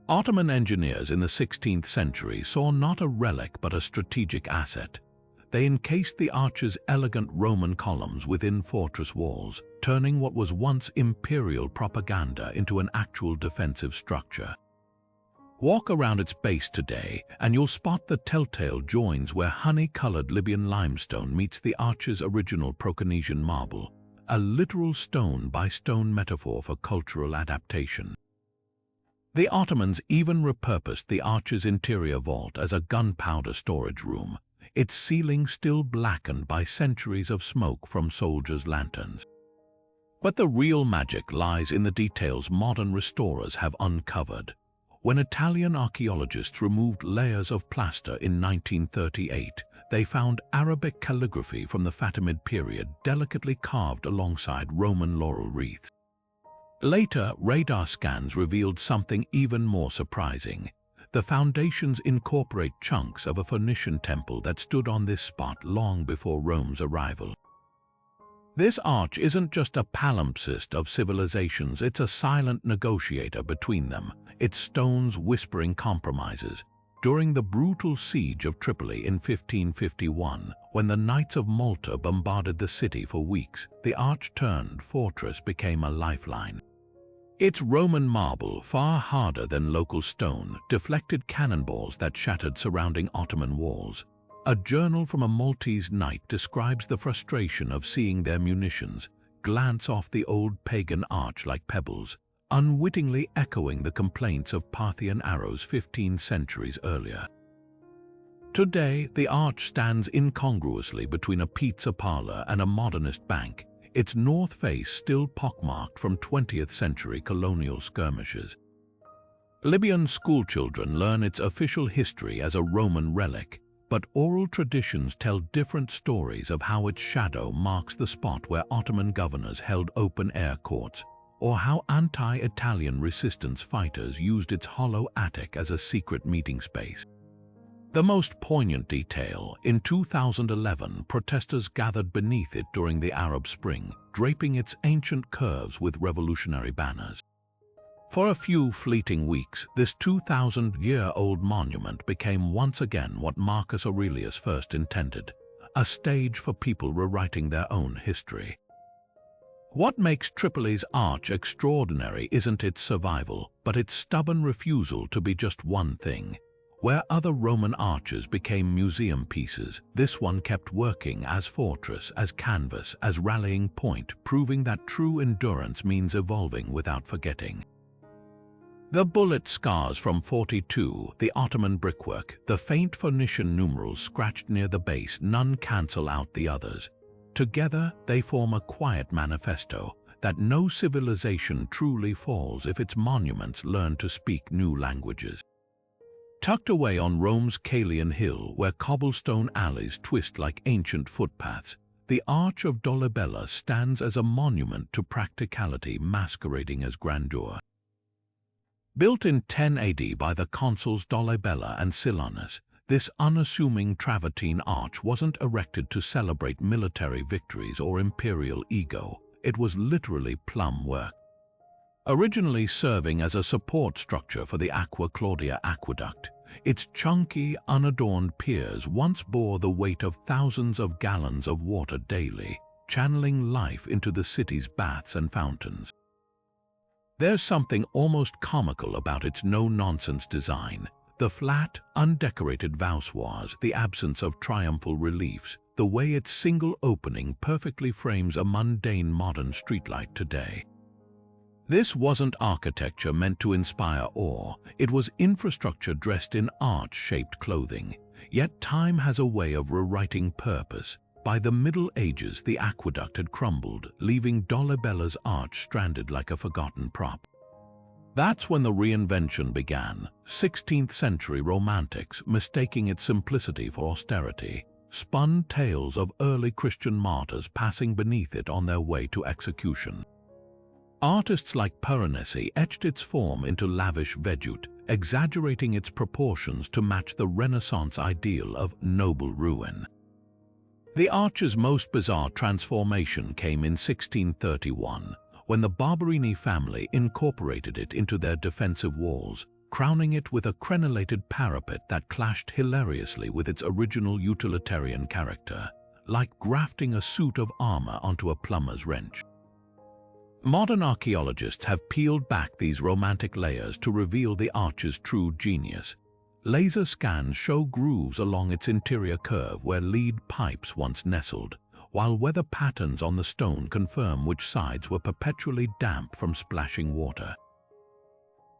Ottoman engineers in the 16th century saw not a relic but a strategic asset. They encased the arch's elegant Roman columns within fortress walls, turning what was once imperial propaganda into an actual defensive structure. Walk around its base today, and you'll spot the telltale joins where honey-colored Libyan limestone meets the arch's original Proconnesian marble, a literal stone-by-stone metaphor for cultural adaptation. The Ottomans even repurposed the arch's interior vault as a gunpowder storage room, its ceiling still blackened by centuries of smoke from soldiers' lanterns. But the real magic lies in the details modern restorers have uncovered. When Italian archaeologists removed layers of plaster in 1938, they found Arabic calligraphy from the Fatimid period delicately carved alongside Roman laurel wreaths. Later, radar scans revealed something even more surprising. The foundations incorporate chunks of a Phoenician temple that stood on this spot long before Rome's arrival. This arch isn't just a palimpsest of civilizations, it's a silent negotiator between them, its stones whispering compromises. During the brutal siege of Tripoli in 1551, when the Knights of Malta bombarded the city for weeks, the arch-turned fortress became a lifeline. Its Roman marble, far harder than local stone, deflected cannonballs that shattered surrounding Ottoman walls. A journal from a Maltese knight describes the frustration of seeing their munitions glance off the old pagan arch like pebbles, unwittingly echoing the complaints of Parthian arrows 15 centuries earlier. Today, the arch stands incongruously between a pizza parlor and a modernist bank, its north face still pockmarked from 20th century colonial skirmishes. Libyan schoolchildren learn its official history as a Roman relic, but oral traditions tell different stories of how its shadow marks the spot where Ottoman governors held open-air courts, or how anti-Italian resistance fighters used its hollow attic as a secret meeting space. The most poignant detail, in 2011, protesters gathered beneath it during the Arab Spring, draping its ancient curves with revolutionary banners. For a few fleeting weeks, this 2,000-year-old monument became once again what Marcus Aurelius first intended, a stage for people rewriting their own history. What makes Tripoli's arch extraordinary isn't its survival, but its stubborn refusal to be just one thing. Where other Roman arches became museum pieces, this one kept working as fortress, as canvas, as rallying point, proving that true endurance means evolving without forgetting. The bullet scars from 42, the Ottoman brickwork, the faint Phoenician numerals scratched near the base, none cancel out the others. Together, they form a quiet manifesto that no civilization truly falls if its monuments learn to speak new languages. Tucked away on Rome's Caelian Hill, where cobblestone alleys twist like ancient footpaths, the Arch of Dolabella stands as a monument to practicality masquerading as grandeur. Built in 10 AD by the consuls Dolabella and Silanus, this unassuming travertine arch wasn't erected to celebrate military victories or imperial ego. It was literally plum work. Originally serving as a support structure for the Aqua Claudia aqueduct, its chunky, unadorned piers once bore the weight of thousands of gallons of water daily, channeling life into the city's baths and fountains. There's something almost comical about its no-nonsense design. The flat, undecorated voussoirs, the absence of triumphal reliefs, the way its single opening perfectly frames a mundane modern streetlight today. This wasn't architecture meant to inspire awe, it was infrastructure dressed in arch-shaped clothing. Yet time has a way of rewriting purpose. By the Middle Ages, the aqueduct had crumbled, leaving Dolabella's arch stranded like a forgotten prop. That's when the reinvention began. 16th century romantics, mistaking its simplicity for austerity, spun tales of early Christian martyrs passing beneath it on their way to execution. Artists like Piranesi etched its form into lavish vedute, exaggerating its proportions to match the Renaissance ideal of noble ruin. The arch's most bizarre transformation came in 1631, when the Barberini family incorporated it into their defensive walls, crowning it with a crenellated parapet that clashed hilariously with its original utilitarian character, like grafting a suit of armor onto a plumber's wrench. Modern archaeologists have peeled back these romantic layers to reveal the arch's true genius. Laser scans show grooves along its interior curve where lead pipes once nestled, while weather patterns on the stone confirm which sides were perpetually damp from splashing water.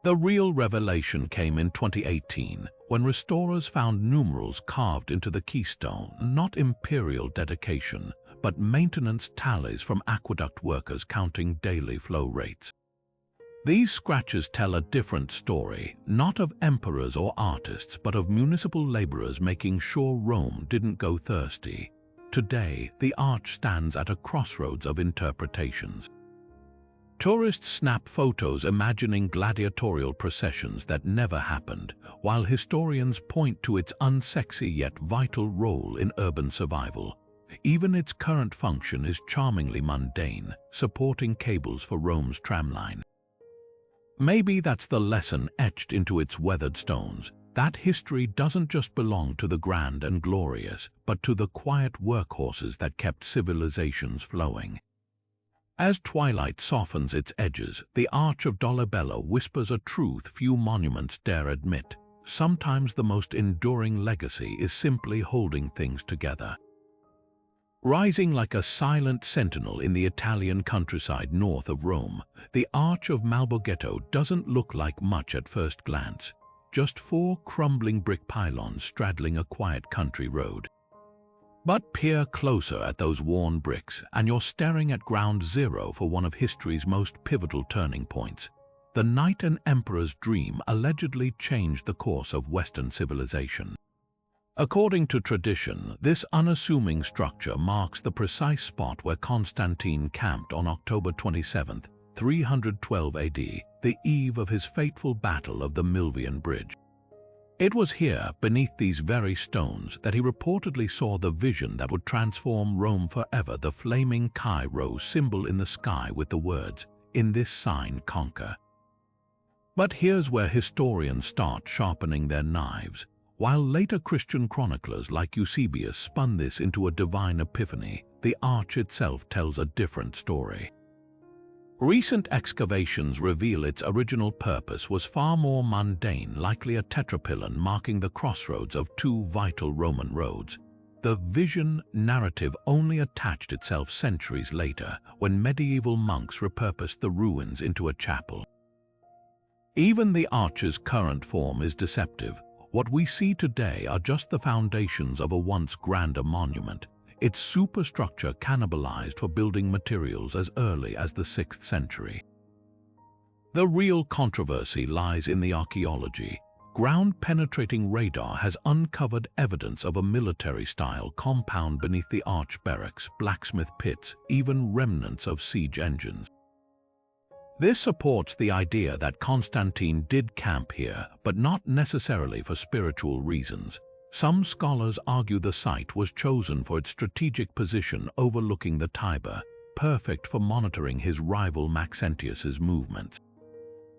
The real revelation came in 2018, when restorers found numerals carved into the keystone, not imperial dedication, but maintenance tallies from aqueduct workers counting daily flow rates. These scratches tell a different story, not of emperors or artists, but of municipal laborers making sure Rome didn't go thirsty. Today, the arch stands at a crossroads of interpretations. Tourists snap photos imagining gladiatorial processions that never happened, while historians point to its unsexy yet vital role in urban survival. Even its current function is charmingly mundane, supporting cables for Rome's tramline. Maybe that's the lesson etched into its weathered stones, that history doesn't just belong to the grand and glorious, but to the quiet workhorses that kept civilizations flowing. As twilight softens its edges, the Arch of Dolabella whispers a truth few monuments dare admit. Sometimes the most enduring legacy is simply holding things together. Rising like a silent sentinel in the Italian countryside north of Rome, the Arch of Malborghetto doesn't look like much at first glance. Just 4 crumbling brick pylons straddling a quiet country road. But peer closer at those worn bricks, and you're staring at ground zero for one of history's most pivotal turning points. The knight and emperor's dream allegedly changed the course of Western civilization. According to tradition, this unassuming structure marks the precise spot where Constantine camped on October 27, 312 AD, the eve of his fateful battle of the Milvian Bridge. It was here, beneath these very stones, that he reportedly saw the vision that would transform Rome forever, the flaming Chi Rho symbol in the sky with the words, "In this sign conquer." But here's where historians start sharpening their knives. While later Christian chroniclers like Eusebius spun this into a divine epiphany, the arch itself tells a different story. Recent excavations reveal its original purpose was far more mundane, likely a tetrapylon marking the crossroads of 2 vital Roman roads. The vision narrative only attached itself centuries later, when medieval monks repurposed the ruins into a chapel. Even the arch's current form is deceptive. What we see today are just the foundations of a once grander monument, its superstructure cannibalized for building materials as early as the 6th century. The real controversy lies in the archaeology. Ground-penetrating radar has uncovered evidence of a military-style compound beneath the arch barracks, blacksmith pits, even remnants of siege engines. This supports the idea that Constantine did camp here, but not necessarily for spiritual reasons. Some scholars argue the site was chosen for its strategic position overlooking the Tiber, perfect for monitoring his rival Maxentius's movements.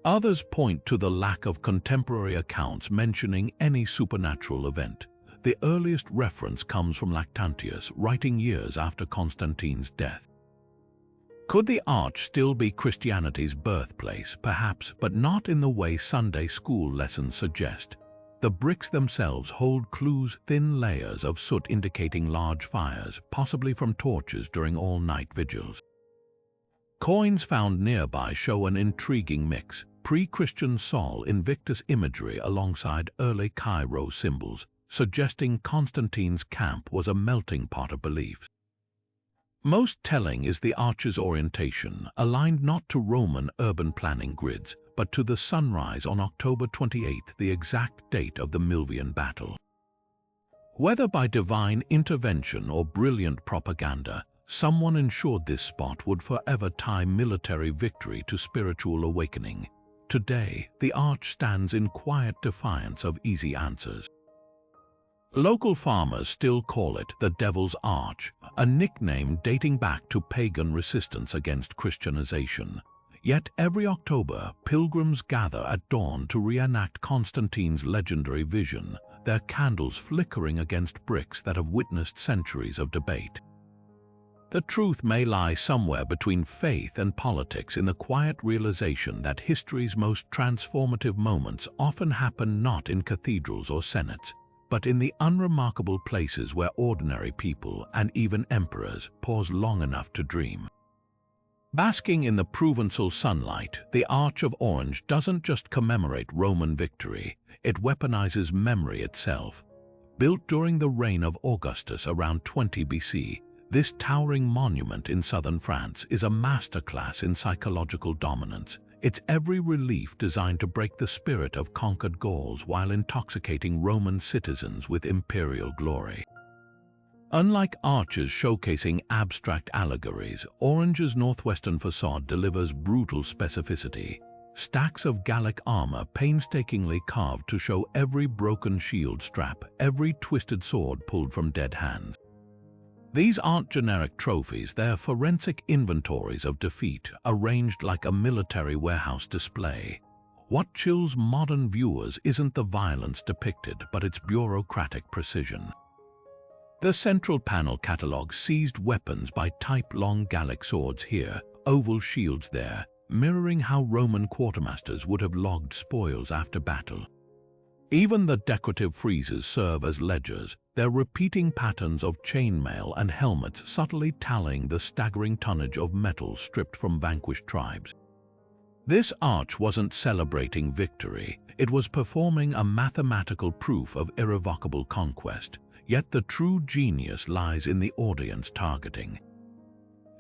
Others point to the lack of contemporary accounts mentioning any supernatural event. The earliest reference comes from Lactantius, writing years after Constantine's death. Could the arch still be Christianity's birthplace? Perhaps, but not in the way Sunday school lessons suggest. The bricks themselves hold clues, thin layers of soot indicating large fires, possibly from torches during all-night vigils. Coins found nearby show an intriguing mix, pre-Christian Sol Invictus imagery alongside early Chi Rho symbols, suggesting Constantine's camp was a melting pot of beliefs. Most telling is the arch's orientation, aligned not to Roman urban planning grids, but to the sunrise on October 28th, the exact date of the Milvian battle. Whether by divine intervention or brilliant propaganda, someone ensured this spot would forever tie military victory to spiritual awakening. Today, the arch stands in quiet defiance of easy answers. Local farmers still call it the Devil's Arch, a nickname dating back to pagan resistance against Christianization. Yet every October, pilgrims gather at dawn to reenact Constantine's legendary vision, their candles flickering against bricks that have witnessed centuries of debate. The truth may lie somewhere between faith and politics, in the quiet realization that history's most transformative moments often happen not in cathedrals or senates, but in the unremarkable places where ordinary people and even emperors pause long enough to dream. Basking in the Provençal sunlight, the Arch of Orange doesn't just commemorate Roman victory, it weaponizes memory itself. Built during the reign of Augustus around 20 BC, this towering monument in southern France is a masterclass in psychological dominance, its every relief designed to break the spirit of conquered Gauls while intoxicating Roman citizens with imperial glory. Unlike arches showcasing abstract allegories, Orange's northwestern facade delivers brutal specificity. Stacks of Gallic armor painstakingly carved to show every broken shield strap, every twisted sword pulled from dead hands. These aren't generic trophies, they're forensic inventories of defeat, arranged like a military warehouse display. What chills modern viewers isn't the violence depicted, but its bureaucratic precision. The central panel catalogues seized weapons by type: long Gallic swords here, oval shields there, mirroring how Roman quartermasters would have logged spoils after battle. Even the decorative friezes serve as ledgers, their repeating patterns of chainmail and helmets subtly tallying the staggering tonnage of metal stripped from vanquished tribes. This arch wasn't celebrating victory, it was performing a mathematical proof of irrevocable conquest. Yet the true genius lies in the audience targeting.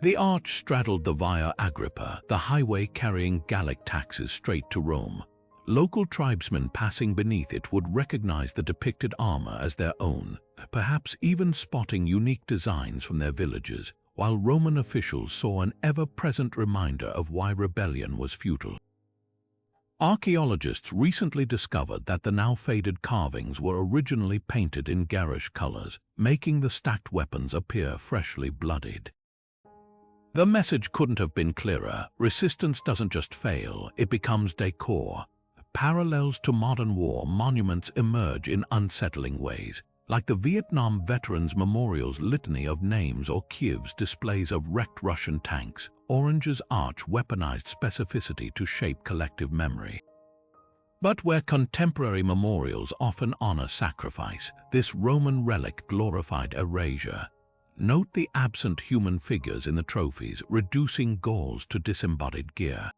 The arch straddled the Via Agrippa, the highway carrying Gallic taxes straight to Rome. Local tribesmen passing beneath it would recognize the depicted armor as their own, perhaps even spotting unique designs from their villages, while Roman officials saw an ever-present reminder of why rebellion was futile. Archaeologists recently discovered that the now faded carvings were originally painted in garish colors, making the stacked weapons appear freshly bloodied. The message couldn't have been clearer. Resistance doesn't just fail, it becomes decor. Parallels to modern war monuments emerge in unsettling ways, like the Vietnam Veterans Memorial's litany of names or Kiev's displays of wrecked Russian tanks. Orange's arch weaponized specificity to shape collective memory. But where contemporary memorials often honor sacrifice, this Roman relic glorified erasure. Note the absent human figures in the trophies, reducing Gauls to disembodied gear.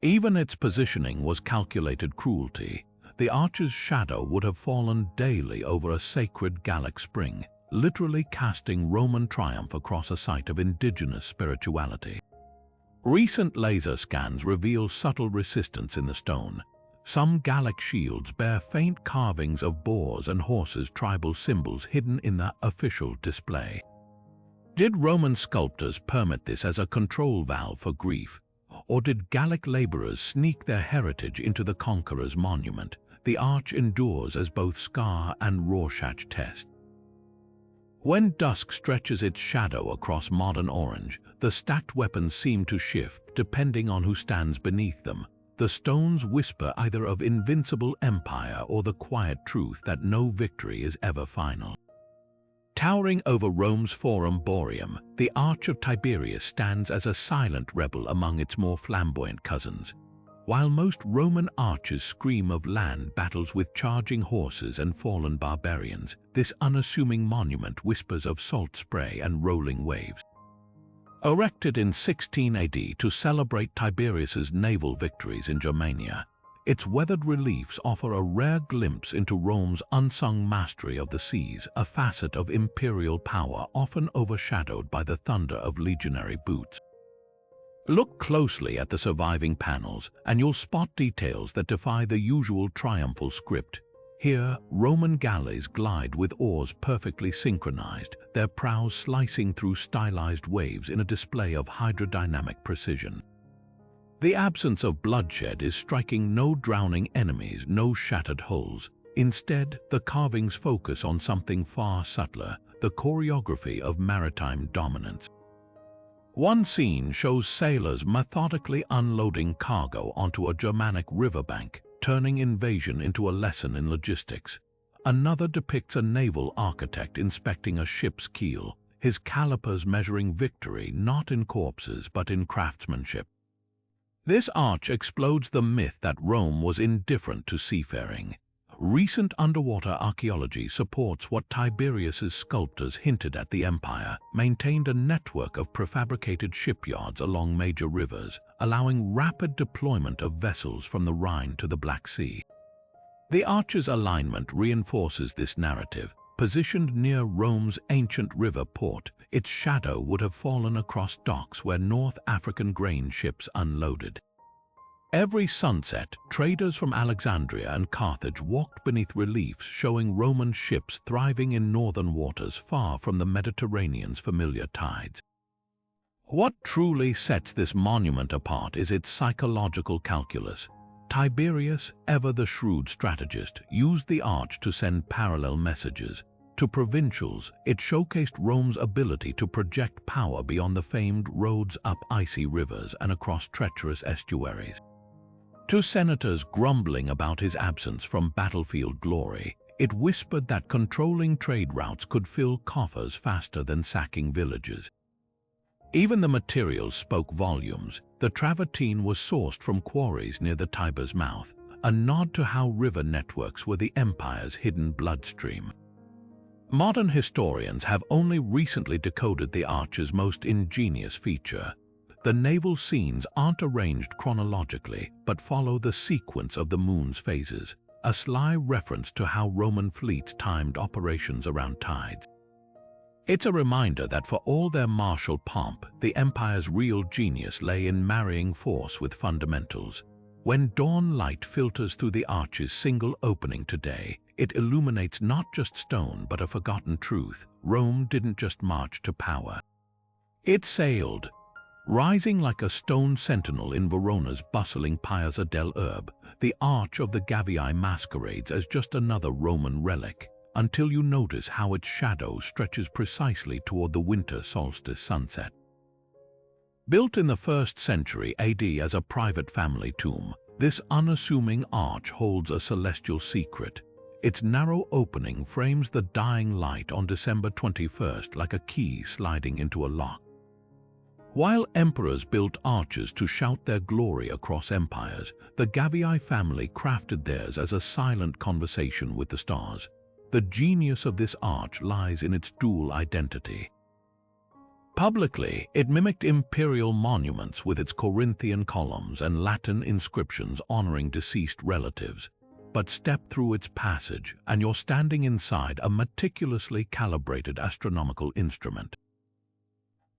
Even its positioning was calculated cruelty. The arch's shadow would have fallen daily over a sacred Gallic spring, literally casting Roman triumph across a site of indigenous spirituality. Recent laser scans reveal subtle resistance in the stone. Some Gallic shields bear faint carvings of boars and horses, tribal symbols hidden in the official display. Did Roman sculptors permit this as a control valve for grief? Or did Gallic laborers sneak their heritage into the conqueror's monument? The arch endures as both scar and Rorschach test. When dusk stretches its shadow across modern Orange, the stacked weapons seem to shift depending on who stands beneath them. The stones whisper either of invincible empire or the quiet truth that no victory is ever final. Towering over Rome's Forum Boreum, the Arch of Tiberius stands as a silent rebel among its more flamboyant cousins. While most Roman arches scream of land battles with charging horses and fallen barbarians, this unassuming monument whispers of salt spray and rolling waves. Erected in 16 AD to celebrate Tiberius's naval victories in Germania, Its weathered reliefs offer a rare glimpse into Rome's unsung mastery of the seas, a facet of imperial power often overshadowed by the thunder of legionary boots. Look closely at the surviving panels, and you'll spot details that defy the usual triumphal script. Here, Roman galleys glide with oars perfectly synchronized, their prows slicing through stylized waves in a display of hydrodynamic precision. The absence of bloodshed is striking: no drowning enemies, no shattered hulls. Instead, the carvings focus on something far subtler, the choreography of maritime dominance. One scene shows sailors methodically unloading cargo onto a Germanic riverbank, turning invasion into a lesson in logistics. Another depicts a naval architect inspecting a ship's keel, his calipers measuring victory not in corpses but in craftsmanship. This arch explodes the myth that Rome was indifferent to seafaring. Recent underwater archaeology supports what Tiberius's sculptors hinted at: the empire maintained a network of prefabricated shipyards along major rivers, allowing rapid deployment of vessels from the Rhine to the Black Sea. The arch's alignment reinforces this narrative. Positioned near Rome's ancient river port, its shadow would have fallen across docks where North African grain ships unloaded. Every sunset, traders from Alexandria and Carthage walked beneath reliefs showing Roman ships thriving in northern waters far from the Mediterranean's familiar tides. What truly sets this monument apart is its psychological calculus. Tiberius, ever the shrewd strategist, used the arch to send parallel messages. To provincials, it showcased Rome's ability to project power beyond the famed roads up icy rivers and across treacherous estuaries. To senators grumbling about his absence from battlefield glory, it whispered that controlling trade routes could fill coffers faster than sacking villages. Even the materials spoke volumes. The travertine was sourced from quarries near the Tiber's mouth, a nod to how river networks were the empire's hidden bloodstream. Modern historians have only recently decoded the arch's most ingenious feature. The naval scenes aren't arranged chronologically, but follow the sequence of the moon's phases, a sly reference to how Roman fleets timed operations around tides. It's a reminder that for all their martial pomp, the empire's real genius lay in marrying force with fundamentals. When dawn light filters through the arch's single opening today, it illuminates not just stone but a forgotten truth. Rome didn't just march to power. It sailed. Rising like a stone sentinel in Verona's bustling Piazza del Erbe, the Arch of the Gavii masquerades as just another Roman relic, until you notice how its shadow stretches precisely toward the winter solstice sunset. Built in the 1st century AD as a private family tomb, this unassuming arch holds a celestial secret. Its narrow opening frames the dying light on December 21st like a key sliding into a lock. While emperors built arches to shout their glory across empires, the Gavii family crafted theirs as a silent conversation with the stars. The genius of this arch lies in its dual identity. Publicly, it mimicked imperial monuments with its Corinthian columns and Latin inscriptions honoring deceased relatives. But step through its passage, and you're standing inside a meticulously calibrated astronomical instrument.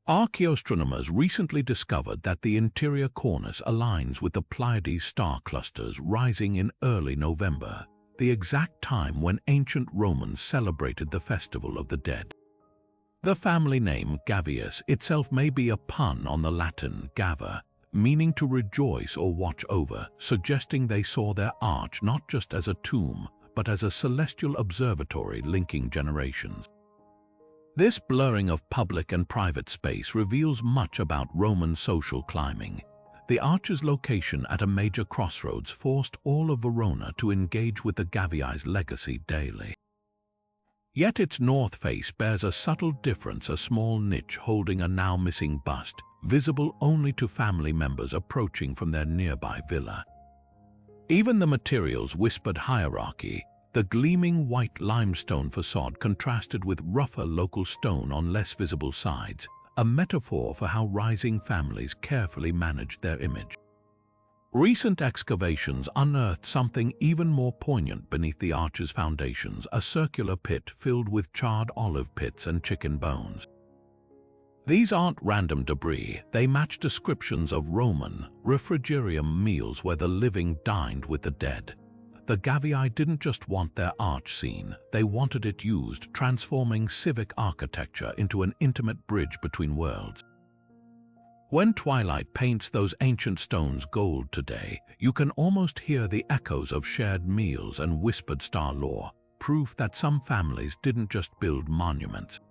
Archaeoastronomers recently discovered that the interior cornice aligns with the Pleiades star clusters rising in early November, the exact time when ancient Romans celebrated the Festival of the Dead. The family name Gavius itself may be a pun on the Latin gava, meaning to rejoice or watch over, suggesting they saw their arch not just as a tomb, but as a celestial observatory linking generations. This blurring of public and private space reveals much about Roman social climbing. The arch's location at a major crossroads forced all of Verona to engage with the Gavii's legacy daily. Yet its north face bears a subtle difference, a small niche holding a now missing bust, visible only to family members approaching from their nearby villa. Even the materials whispered hierarchy. The gleaming white limestone facade contrasted with rougher local stone on less visible sides, a metaphor for how rising families carefully managed their image. Recent excavations unearthed something even more poignant beneath the arch's foundations, a circular pit filled with charred olive pits and chicken bones. These aren't random debris, they match descriptions of Roman refrigerium meals where the living dined with the dead. The Gavii didn't just want their arch seen, they wanted it used, transforming civic architecture into an intimate bridge between worlds. When twilight paints those ancient stones gold today, you can almost hear the echoes of shared meals and whispered star lore, proof that some families didn't just build monuments.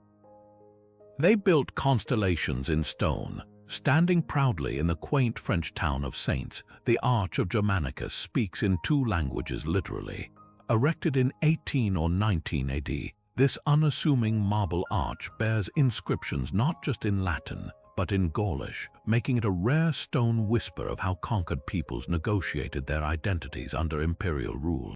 They built constellations in stone. Standing proudly in the quaint French town of Saints, the Arch of Germanicus speaks in two languages literally. Erected in 18 or 19 AD, this unassuming marble arch bears inscriptions not just in Latin, but in Gaulish, making it a rare stone whisper of how conquered peoples negotiated their identities under imperial rule.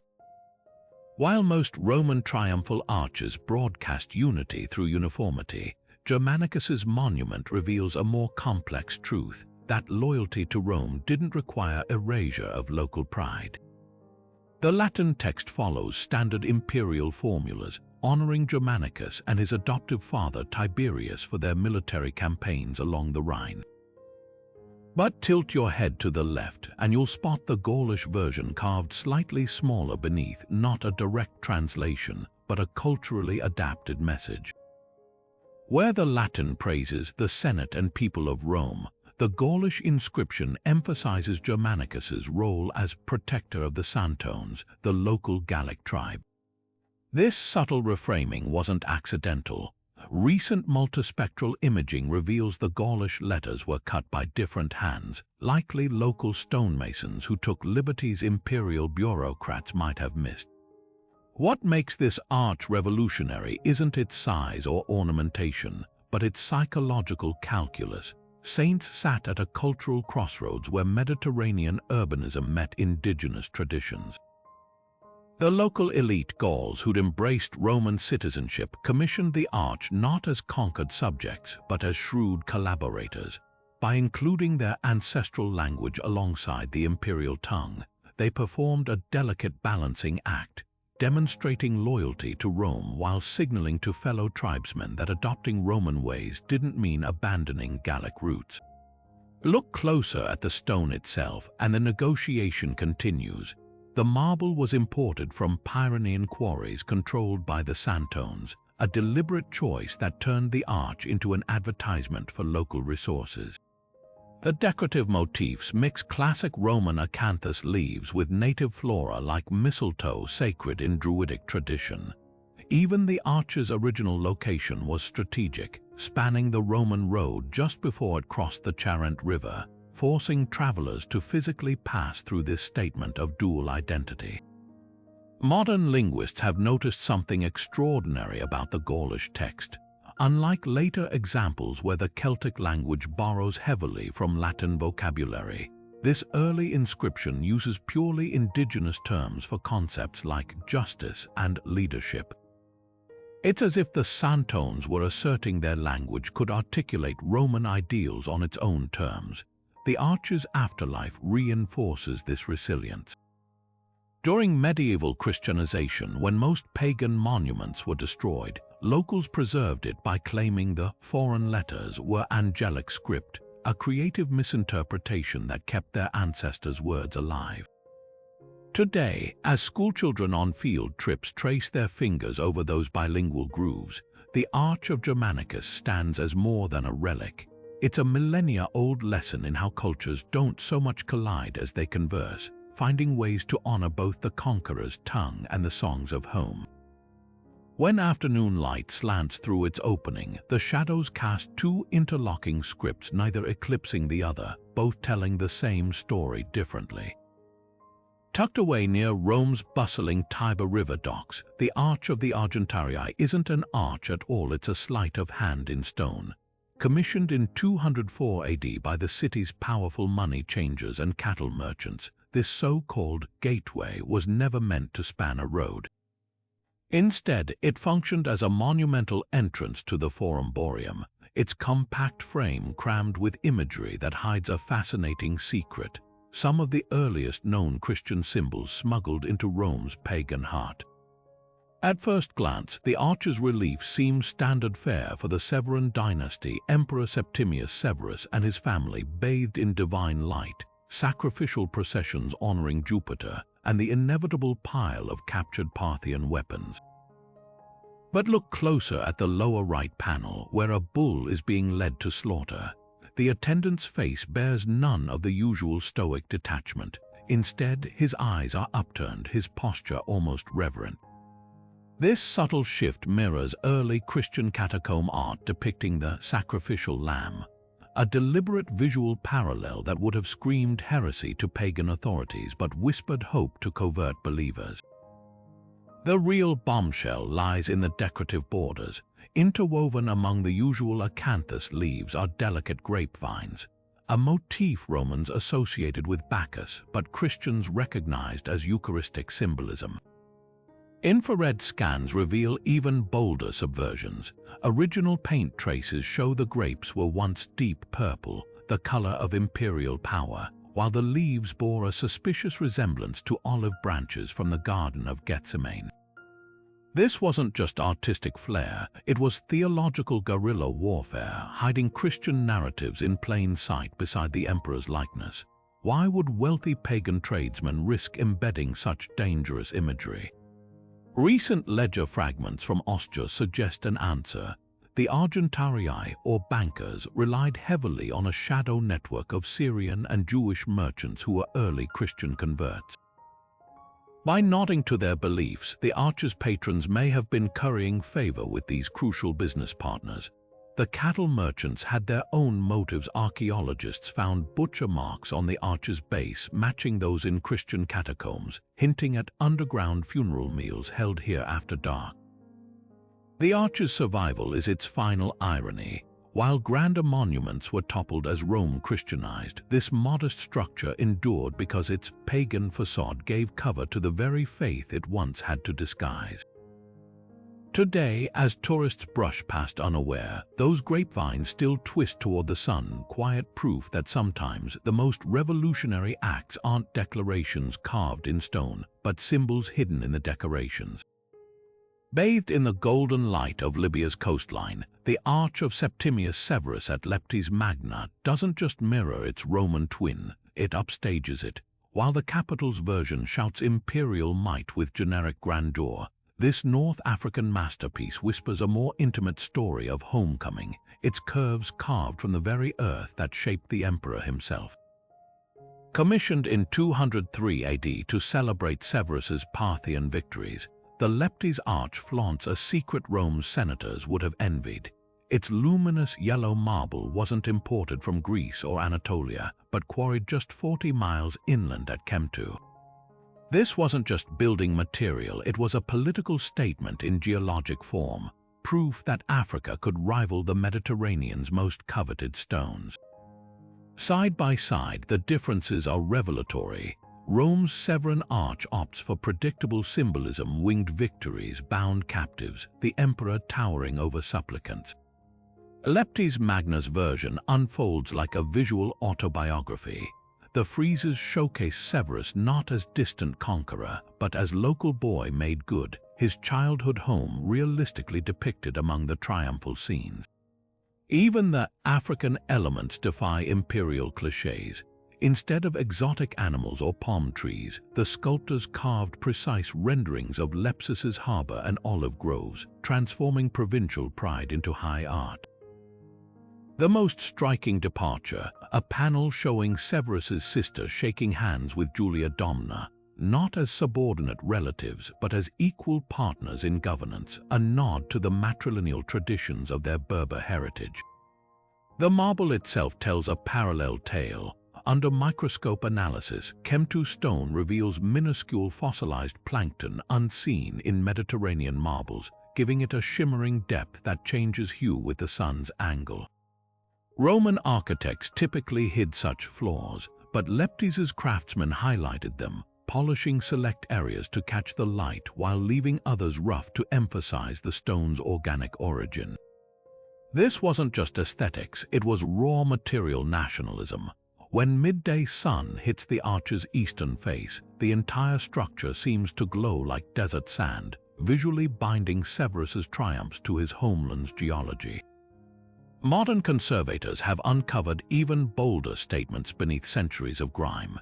While most Roman triumphal arches broadcast unity through uniformity, Germanicus's monument reveals a more complex truth, that loyalty to Rome didn't require erasure of local pride. The Latin text follows standard imperial formulas, honoring Germanicus and his adoptive father Tiberius for their military campaigns along the Rhine. But tilt your head to the left and you'll spot the Gaulish version carved slightly smaller beneath, not a direct translation, but a culturally adapted message. Where the Latin praises the Senate and people of Rome, the Gaulish inscription emphasizes Germanicus's role as protector of the Santones, the local Gallic tribe. This subtle reframing wasn't accidental. Recent multispectral imaging reveals the Gaulish letters were cut by different hands, likely local stonemasons who took liberties imperial bureaucrats might have missed. What makes this arch revolutionary isn't its size or ornamentation, but its psychological calculus. Saints sat at a cultural crossroads where Mediterranean urbanism met indigenous traditions. The local elite Gauls who'd embraced Roman citizenship commissioned the arch not as conquered subjects, but as shrewd collaborators. By including their ancestral language alongside the imperial tongue, they performed a delicate balancing act, demonstrating loyalty to Rome while signaling to fellow tribesmen that adopting Roman ways didn't mean abandoning Gallic roots. Look closer at the stone itself, and the negotiation continues. The marble was imported from Pyrenean quarries controlled by the Santones, a deliberate choice that turned the arch into an advertisement for local resources. The decorative motifs mix classic Roman acanthus leaves with native flora like mistletoe, sacred in Druidic tradition. Even the arch's original location was strategic, spanning the Roman road just before it crossed the Charente River, forcing travelers to physically pass through this statement of dual identity. Modern linguists have noticed something extraordinary about the Gaulish text. Unlike later examples where the Celtic language borrows heavily from Latin vocabulary, this early inscription uses purely indigenous terms for concepts like justice and leadership. It's as if the Santones were asserting their language could articulate Roman ideals on its own terms. The arch's afterlife reinforces this resilience. During medieval Christianization, when most pagan monuments were destroyed, locals preserved it by claiming the foreign letters were angelic script, a creative misinterpretation that kept their ancestors' words alive. Today, as schoolchildren on field trips trace their fingers over those bilingual grooves, the Arch of Germanicus stands as more than a relic. It's a millennia-old lesson in how cultures don't so much collide as they converse, finding ways to honor both the conqueror's tongue and the songs of home. When afternoon light slants through its opening, the shadows cast two interlocking scripts, neither eclipsing the other, both telling the same story differently. Tucked away near Rome's bustling Tiber River docks, the Arch of the Argentarii isn't an arch at all, it's a sleight of hand in stone. Commissioned in 204 AD by the city's powerful money changers and cattle merchants, this so-called gateway was never meant to span a road. Instead, it functioned as a monumental entrance to the Forum Boarium, its compact frame crammed with imagery that hides a fascinating secret. some of the earliest known Christian symbols smuggled into Rome's pagan heart. At first glance, the arch's relief seems standard fare for the Severan dynasty, Emperor Septimius Severus and his family bathed in divine light, sacrificial processions honoring Jupiter, and the inevitable pile of captured Parthian weapons. But look closer at the lower right panel, where a bull is being led to slaughter. The attendant's face bears none of the usual stoic detachment. Instead, his eyes are upturned, his posture almost reverent. This subtle shift mirrors early Christian catacomb art depicting the sacrificial lamb, a deliberate visual parallel that would have screamed heresy to pagan authorities but whispered hope to covert believers. The real bombshell lies in the decorative borders. Interwoven among the usual acanthus leaves are delicate grapevines, a motif Romans associated with Bacchus but Christians recognized as Eucharistic symbolism. Infrared scans reveal even bolder subversions. Original paint traces show the grapes were once deep purple, the color of imperial power, while the leaves bore a suspicious resemblance to olive branches from the Garden of Gethsemane. This wasn't just artistic flair, it was theological guerrilla warfare, hiding Christian narratives in plain sight beside the emperor's likeness. Why would wealthy pagan tradesmen risk embedding such dangerous imagery? Recent ledger fragments from Ostia suggest an answer. The Argentarii, or bankers, relied heavily on a shadow network of Syrian and Jewish merchants who were early Christian converts. By nodding to their beliefs, the arch's patrons may have been currying favor with these crucial business partners. The cattle merchants had their own motives. Archaeologists found butcher marks on the arch's base matching those in Christian catacombs, hinting at underground funeral meals held here after dark. The arch's survival is its final irony. While grander monuments were toppled as Rome Christianized, this modest structure endured because its pagan facade gave cover to the very faith it once had to disguise. Today, as tourists brush past unaware, those grapevines still twist toward the sun, quiet proof that sometimes the most revolutionary acts aren't declarations carved in stone, but symbols hidden in the decorations. Bathed in the golden light of Libya's coastline, the Arch of Septimius Severus at Leptis Magna doesn't just mirror its Roman twin, it upstages it. While the capital's version shouts imperial might with generic grandeur, this North African masterpiece whispers a more intimate story of homecoming, its curves carved from the very earth that shaped the emperor himself. Commissioned in 203 AD to celebrate Severus's Parthian victories, the Leptis Arch flaunts a secret Rome's senators would have envied. Its luminous yellow marble wasn't imported from Greece or Anatolia, but quarried just 40 miles inland at Chemtu. This wasn't just building material, it was a political statement in geologic form, proof that Africa could rival the Mediterranean's most coveted stones. Side by side, the differences are revelatory. Rome's Severan Arch opts for predictable symbolism, winged victories, bound captives, the emperor towering over supplicants. Leptis Magna's version unfolds like a visual autobiography. The friezes showcase Severus not as distant conqueror, but as local boy made good, his childhood home realistically depicted among the triumphal scenes. Even the African elements defy imperial clichés. Instead of exotic animals or palm trees, the sculptors carved precise renderings of Lepsus's harbor and olive groves, transforming provincial pride into high art. The most striking departure, a panel showing Severus's sister shaking hands with Julia Domna, not as subordinate relatives but as equal partners in governance, a nod to the matrilineal traditions of their Berber heritage. The marble itself tells a parallel tale. Under microscope analysis, Chemtu stone reveals minuscule fossilized plankton unseen in Mediterranean marbles, giving it a shimmering depth that changes hue with the sun's angle. Roman architects typically hid such flaws, but Leptis's craftsmen highlighted them, polishing select areas to catch the light while leaving others rough to emphasize the stone's organic origin. This wasn't just aesthetics, it was raw material nationalism. When midday sun hits the arch's eastern face, the entire structure seems to glow like desert sand, visually binding Severus's triumphs to his homeland's geology. Modern conservators have uncovered even bolder statements beneath centuries of grime.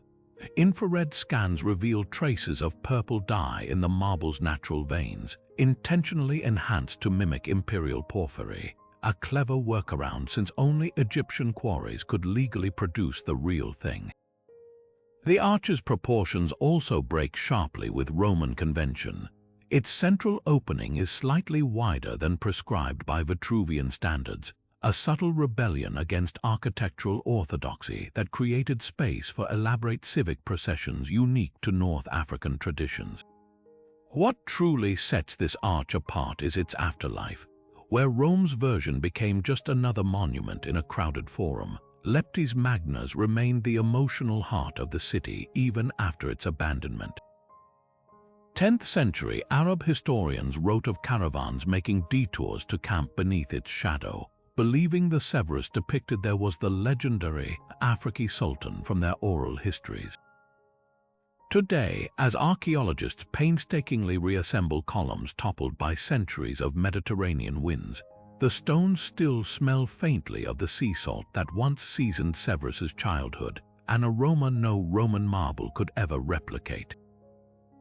Infrared scans reveal traces of purple dye in the marble's natural veins, intentionally enhanced to mimic imperial porphyry, a clever workaround since only Egyptian quarries could legally produce the real thing. The arch's proportions also break sharply with Roman convention. Its central opening is slightly wider than prescribed by Vitruvian standards, a subtle rebellion against architectural orthodoxy that created space for elaborate civic processions unique to North African traditions. What truly sets this arch apart is its afterlife. Where Rome's version became just another monument in a crowded forum, Leptis Magna's remained the emotional heart of the city even after its abandonment. 10th century Arab historians wrote of caravans making detours to camp beneath its shadow, believing the Severus depicted there was the legendary Afriki Sultan from their oral histories. Today, as archaeologists painstakingly reassemble columns toppled by centuries of Mediterranean winds, the stones still smell faintly of the sea salt that once seasoned Severus's childhood, an aroma no Roman marble could ever replicate.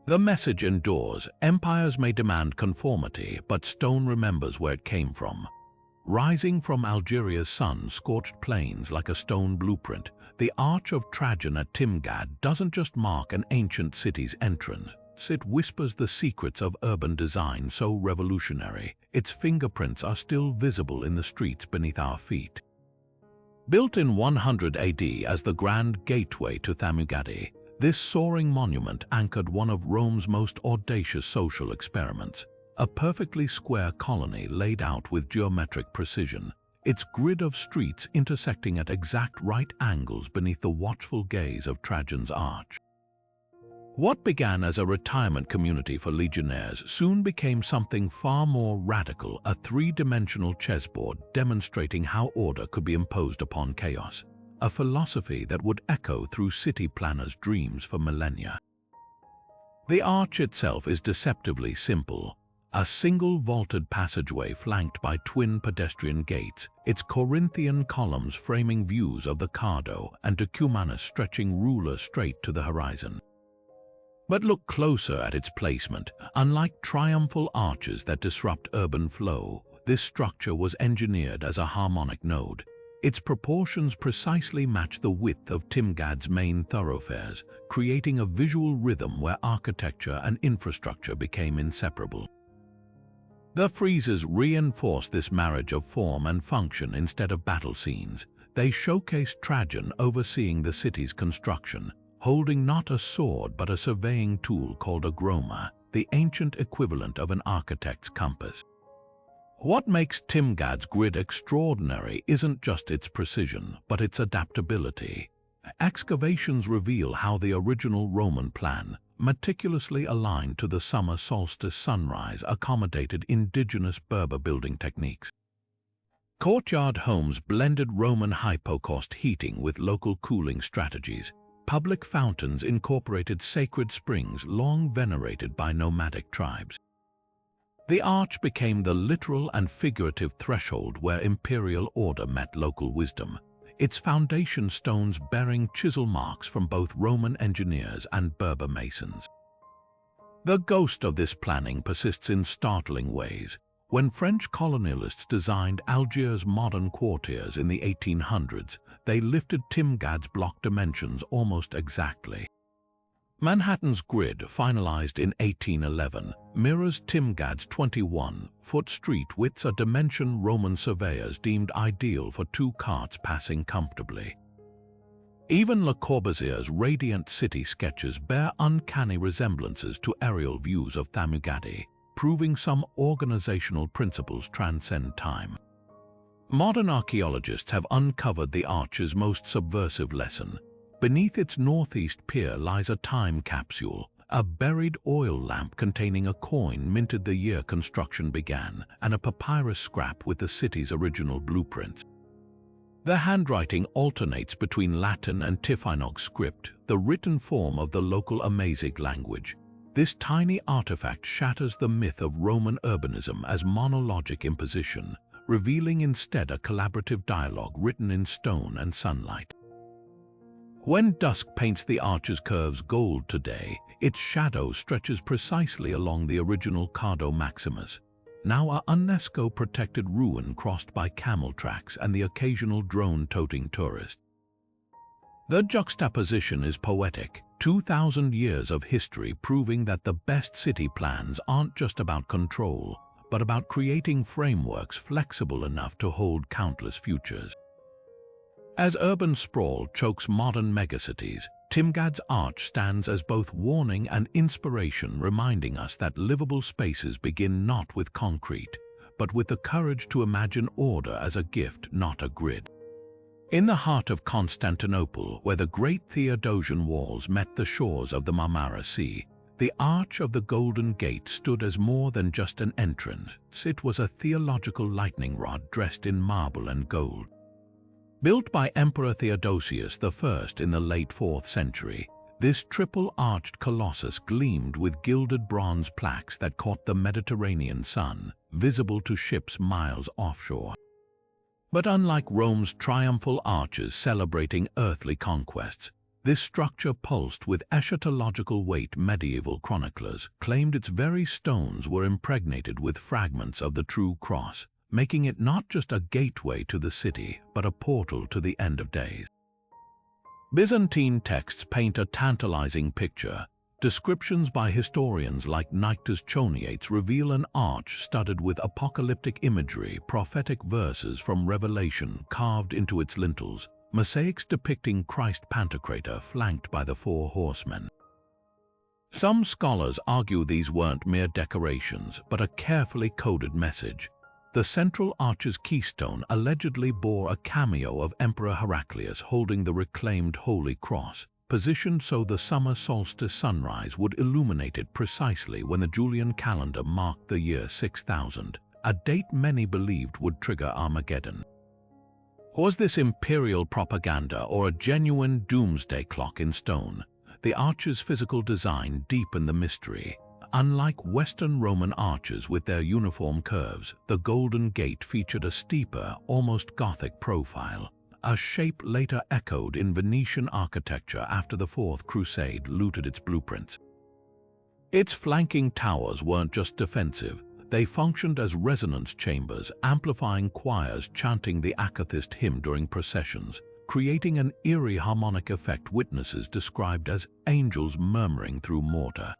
The message endures: empires may demand conformity, but stone remembers where it came from. Rising from Algeria's sun-scorched plains like a stone blueprint, the Arch of Trajan at Timgad doesn't just mark an ancient city's entrance, it whispers the secrets of urban design so revolutionary, its fingerprints are still visible in the streets beneath our feet. Built in 100 AD as the Grand Gateway to Thamugadi, this soaring monument anchored one of Rome's most audacious social experiments. A perfectly square colony laid out with geometric precision, its grid of streets intersecting at exact right angles beneath the watchful gaze of Trajan's arch. What began as a retirement community for legionnaires soon became something far more radical, a three-dimensional chessboard demonstrating how order could be imposed upon chaos, a philosophy that would echo through city planners' dreams for millennia. The arch itself is deceptively simple. A single vaulted passageway flanked by twin pedestrian gates, its Corinthian columns framing views of the Cardo and Decumanus stretching ruler straight to the horizon. But look closer at its placement. Unlike triumphal arches that disrupt urban flow, this structure was engineered as a harmonic node. Its proportions precisely match the width of Timgad's main thoroughfares, creating a visual rhythm where architecture and infrastructure became inseparable. The friezes reinforced this marriage of form and function instead of battle scenes. They showcased Trajan overseeing the city's construction, holding not a sword but a surveying tool called a groma, the ancient equivalent of an architect's compass. What makes Timgad's grid extraordinary isn't just its precision, but its adaptability. Excavations reveal how the original Roman plan, meticulously aligned to the summer solstice sunrise, accommodated indigenous Berber building techniques. Courtyard homes blended Roman hypocaust heating with local cooling strategies. Public fountains incorporated sacred springs long venerated by nomadic tribes. The arch became the literal and figurative threshold where imperial order met local wisdom, its foundation stones bearing chisel marks from both Roman engineers and Berber masons. The ghost of this planning persists in startling ways. When French colonialists designed Algiers' modern quartiers in the 1800s, they lifted Timgad's block dimensions almost exactly. Manhattan's grid, finalized in 1811, mirrors Timgad's 21-foot street widths, a dimension Roman surveyors deemed ideal for two carts passing comfortably. Even Le Corbusier's radiant city sketches bear uncanny resemblances to aerial views of Thamugadi, proving some organizational principles transcend time. Modern archaeologists have uncovered the arch's most subversive lesson. Beneath its northeast pier lies a time capsule, a buried oil lamp containing a coin minted the year construction began, and a papyrus scrap with the city's original blueprints. The handwriting alternates between Latin and Tifinagh script, the written form of the local Amazigh language. This tiny artifact shatters the myth of Roman urbanism as monologic imposition, revealing instead a collaborative dialogue written in stone and sunlight. When dusk paints the arch's curves gold today, its shadow stretches precisely along the original Cardo Maximus, now a UNESCO-protected ruin crossed by camel tracks and the occasional drone-toting tourist. The juxtaposition is poetic, 2,000 years of history proving that the best city plans aren't just about control, but about creating frameworks flexible enough to hold countless futures. As urban sprawl chokes modern megacities, Timgad's arch stands as both warning and inspiration, reminding us that livable spaces begin not with concrete, but with the courage to imagine order as a gift, not a grid. In the heart of Constantinople, where the great Theodosian walls met the shores of the Marmara Sea, the Arch of the Golden Gate stood as more than just an entrance. It was a theological lightning rod dressed in marble and gold. Built by Emperor Theodosius I in the late 4th century, this triple-arched colossus gleamed with gilded bronze plaques that caught the Mediterranean sun, visible to ships miles offshore. But unlike Rome's triumphal arches celebrating earthly conquests, this structure pulsed with eschatological weight. Medieval chroniclers claimed its very stones were impregnated with fragments of the true cross, making it not just a gateway to the city, but a portal to the end of days. Byzantine texts paint a tantalizing picture. Descriptions by historians like Nyctas Choniates reveal an arch studded with apocalyptic imagery, prophetic verses from Revelation carved into its lintels, mosaics depicting Christ Pantocrator flanked by the 4 horsemen. Some scholars argue these weren't mere decorations, but a carefully coded message. The central arch's keystone allegedly bore a cameo of Emperor Heraclius holding the reclaimed Holy Cross, positioned so the summer solstice sunrise would illuminate it precisely when the Julian calendar marked the year 6000, a date many believed would trigger Armageddon. Was this imperial propaganda or a genuine doomsday clock in stone? The arch's physical design deepened the mystery. Unlike Western Roman arches with their uniform curves, the Golden Gate featured a steeper, almost Gothic profile, a shape later echoed in Venetian architecture after the Fourth Crusade looted its blueprints. Its flanking towers weren't just defensive, they functioned as resonance chambers, amplifying choirs chanting the Akathist hymn during processions, creating an eerie harmonic effect witnesses described as angels murmuring through mortar.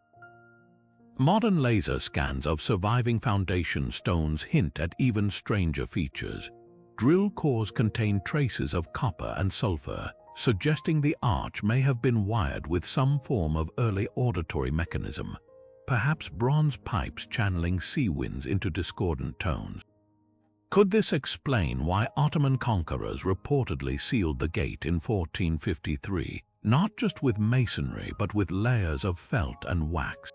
Modern laser scans of surviving foundation stones hint at even stranger features. Drill cores contain traces of copper and sulfur, suggesting the arch may have been wired with some form of early auditory mechanism, perhaps bronze pipes channeling sea winds into discordant tones. Could this explain why Ottoman conquerors reportedly sealed the gate in 1453, not just with masonry but with layers of felt and wax?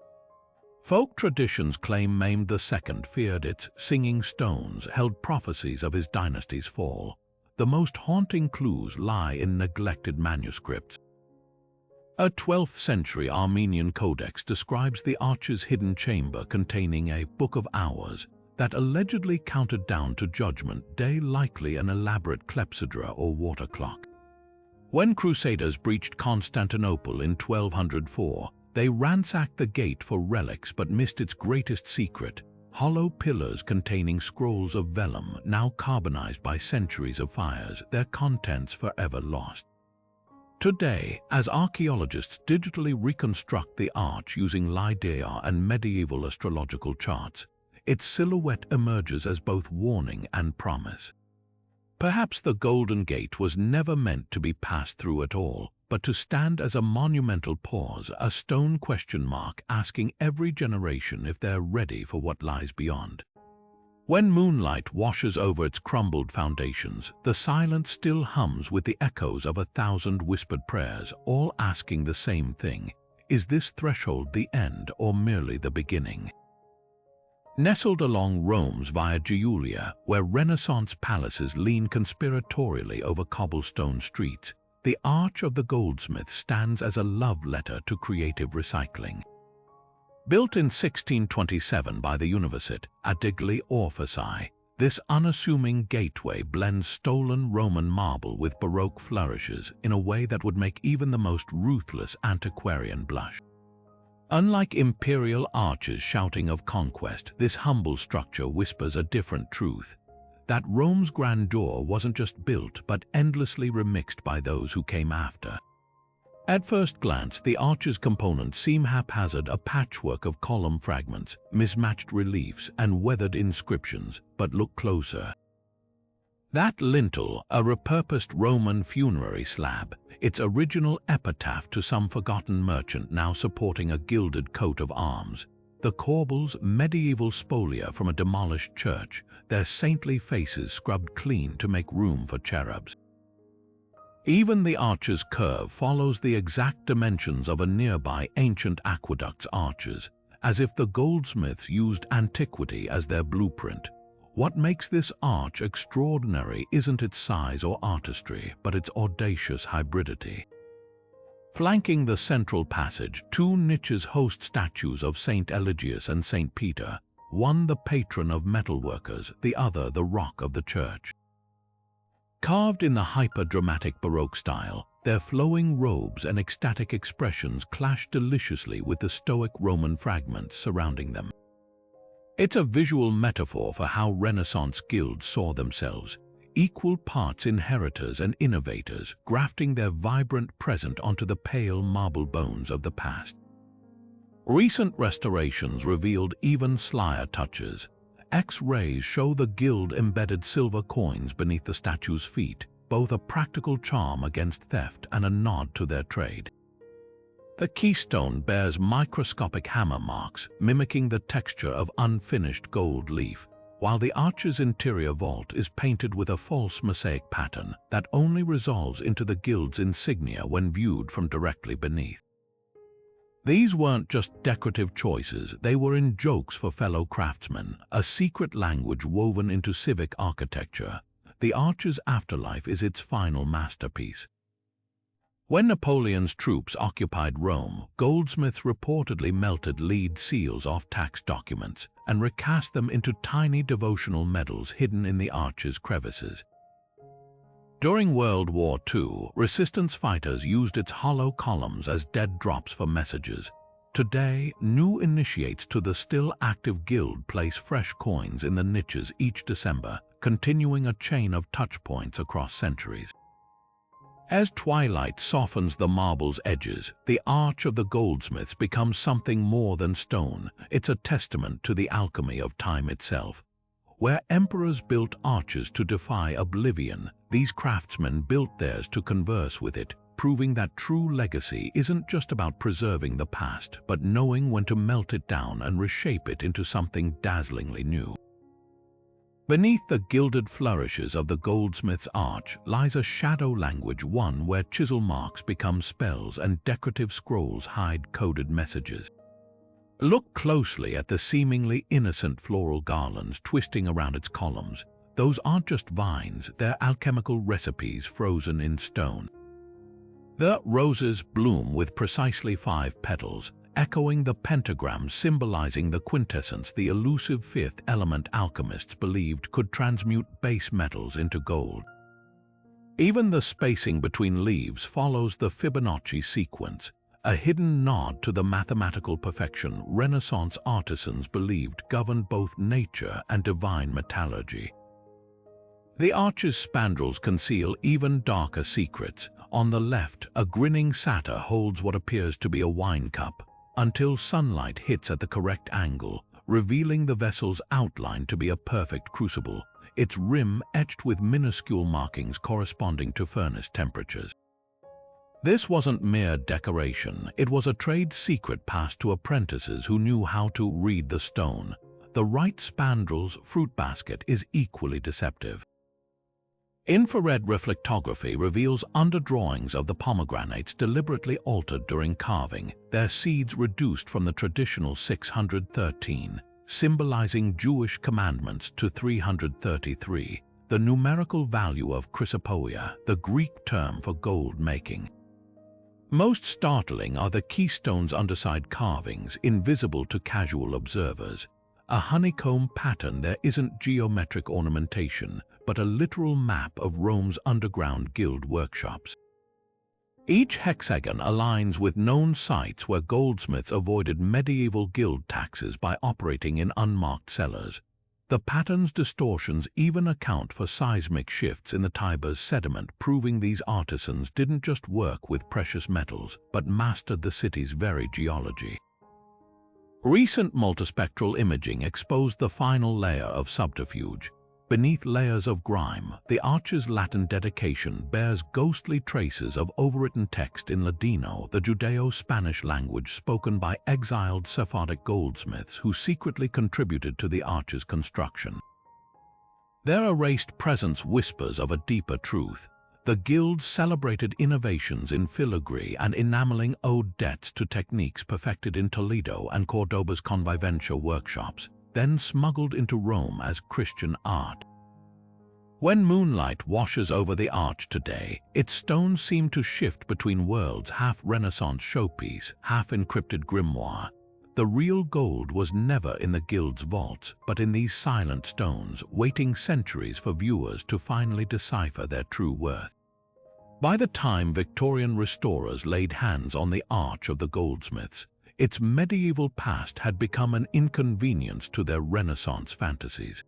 Folk traditions claim Mehmed II feared its singing stones held prophecies of his dynasty's fall. The most haunting clues lie in neglected manuscripts. A 12th century Armenian codex describes the arch's hidden chamber containing a Book of Hours that allegedly counted down to Judgment Day, likely an elaborate clepsydra or water clock. When Crusaders breached Constantinople in 1204, they ransacked the gate for relics but missed its greatest secret: hollow pillars containing scrolls of vellum, now carbonized by centuries of fires, their contents forever lost. Today, as archaeologists digitally reconstruct the arch using LiDAR and medieval astrological charts, its silhouette emerges as both warning and promise. Perhaps the Golden Gate was never meant to be passed through at all, but to stand as a monumental pause, a stone question mark asking every generation if they're ready for what lies beyond. When moonlight washes over its crumbled foundations, the silence still hums with the echoes of 1,000 whispered prayers, all asking the same thing: is this threshold the end or merely the beginning? Nestled along Rome's Via Giulia, where Renaissance palaces lean conspiratorially over cobblestone streets, the Arch of the Goldsmith stands as a love letter to creative recycling. Built in 1627 by the Universit at degli Orfei, this unassuming gateway blends stolen Roman marble with Baroque flourishes in a way that would make even the most ruthless antiquarian blush. Unlike imperial arches shouting of conquest, this humble structure whispers a different truth: that Rome's grandeur wasn't just built but endlessly remixed by those who came after. At first glance, the arch's components seem haphazard, a patchwork of column fragments, mismatched reliefs, and weathered inscriptions, but look closer. That lintel, a repurposed Roman funerary slab, its original epitaph to some forgotten merchant now supporting a gilded coat of arms. The corbels, medieval spolia from a demolished church, their saintly faces scrubbed clean to make room for cherubs. Even the arch's curve follows the exact dimensions of a nearby ancient aqueduct's arches, as if the goldsmiths used antiquity as their blueprint. What makes this arch extraordinary isn't its size or artistry, but its audacious hybridity. Flanking the central passage, two niches host statues of Saint Eligius and Saint Peter, one the patron of metalworkers, the other the rock of the church. Carved in the hyper-dramatic Baroque style, their flowing robes and ecstatic expressions clash deliciously with the stoic Roman fragments surrounding them. It's a visual metaphor for how Renaissance guilds saw themselves, equal parts inheritors and innovators, grafting their vibrant present onto the pale marble bones of the past. Recent restorations revealed even slyer touches. X-rays show the gild-embedded silver coins beneath the statue's feet, both a practical charm against theft and a nod to their trade. The keystone bears microscopic hammer marks, mimicking the texture of unfinished gold leaf, while the arch's interior vault is painted with a false mosaic pattern that only resolves into the guild's insignia when viewed from directly beneath. These weren't just decorative choices, they were in-jokes for fellow craftsmen, a secret language woven into civic architecture. The arch's afterlife is its final masterpiece. When Napoleon's troops occupied Rome, goldsmiths reportedly melted lead seals off tax documents and recast them into tiny devotional medals hidden in the arch's crevices. During World War II, resistance fighters used its hollow columns as dead drops for messages. Today, new initiates to the still active guild place fresh coins in the niches each December, continuing a chain of touchpoints across centuries. As twilight softens the marble's edges, the Arch of the Goldsmiths becomes something more than stone. It's a testament to the alchemy of time itself. Where emperors built arches to defy oblivion, these craftsmen built theirs to converse with it, proving that true legacy isn't just about preserving the past, but knowing when to melt it down and reshape it into something dazzlingly new. Beneath the gilded flourishes of the goldsmith's arch lies a shadow language, one where chisel marks become spells and decorative scrolls hide coded messages. Look closely at the seemingly innocent floral garlands twisting around its columns. Those aren't just vines, they're alchemical recipes frozen in stone. The roses bloom with precisely 5 petals, echoing the pentagram symbolizing the quintessence, the elusive fifth element alchemists believed could transmute base metals into gold. Even the spacing between leaves follows the Fibonacci sequence, a hidden nod to the mathematical perfection Renaissance artisans believed governed both nature and divine metallurgy. The arch's spandrels conceal even darker secrets. On the left, a grinning satyr holds what appears to be a wine cup, until sunlight hits at the correct angle, revealing the vessel's outline to be a perfect crucible, its rim etched with minuscule markings corresponding to furnace temperatures. This wasn't mere decoration, it was a trade secret passed to apprentices who knew how to read the stone. The right spandrel's fruit basket is equally deceptive. Infrared reflectography reveals underdrawings of the pomegranates deliberately altered during carving, their seeds reduced from the traditional 613 symbolizing Jewish commandments, to 333, the numerical value of chrysopoeia, the Greek term for gold making. Most startling are the keystone's underside carvings, invisible to casual observers. A honeycomb pattern. There isn't geometric ornamentation, but a literal map of Rome's underground guild workshops. Each hexagon aligns with known sites where goldsmiths avoided medieval guild taxes by operating in unmarked cellars. The pattern's distortions even account for seismic shifts in the Tiber's sediment, proving these artisans didn't just work with precious metals, but mastered the city's very geology. Recent multispectral imaging exposed the final layer of subterfuge. Beneath layers of grime, the arch's Latin dedication bears ghostly traces of overwritten text in Ladino, the Judeo-Spanish language spoken by exiled Sephardic goldsmiths who secretly contributed to the arch's construction. Their erased presence whispers of a deeper truth. The guilds celebrated innovations in filigree and enameling, owed debts to techniques perfected in Toledo and Cordoba's convivencia workshops, then smuggled into Rome as Christian art. When moonlight washes over the arch today, its stones seem to shift between worlds, half Renaissance showpiece, half encrypted grimoire. The real gold was never in the guild's vaults, but in these silent stones, waiting centuries for viewers to finally decipher their true worth. By the time Victorian restorers laid hands on the Arch of the Goldsmiths, its medieval past had become an inconvenience to their Renaissance fantasies.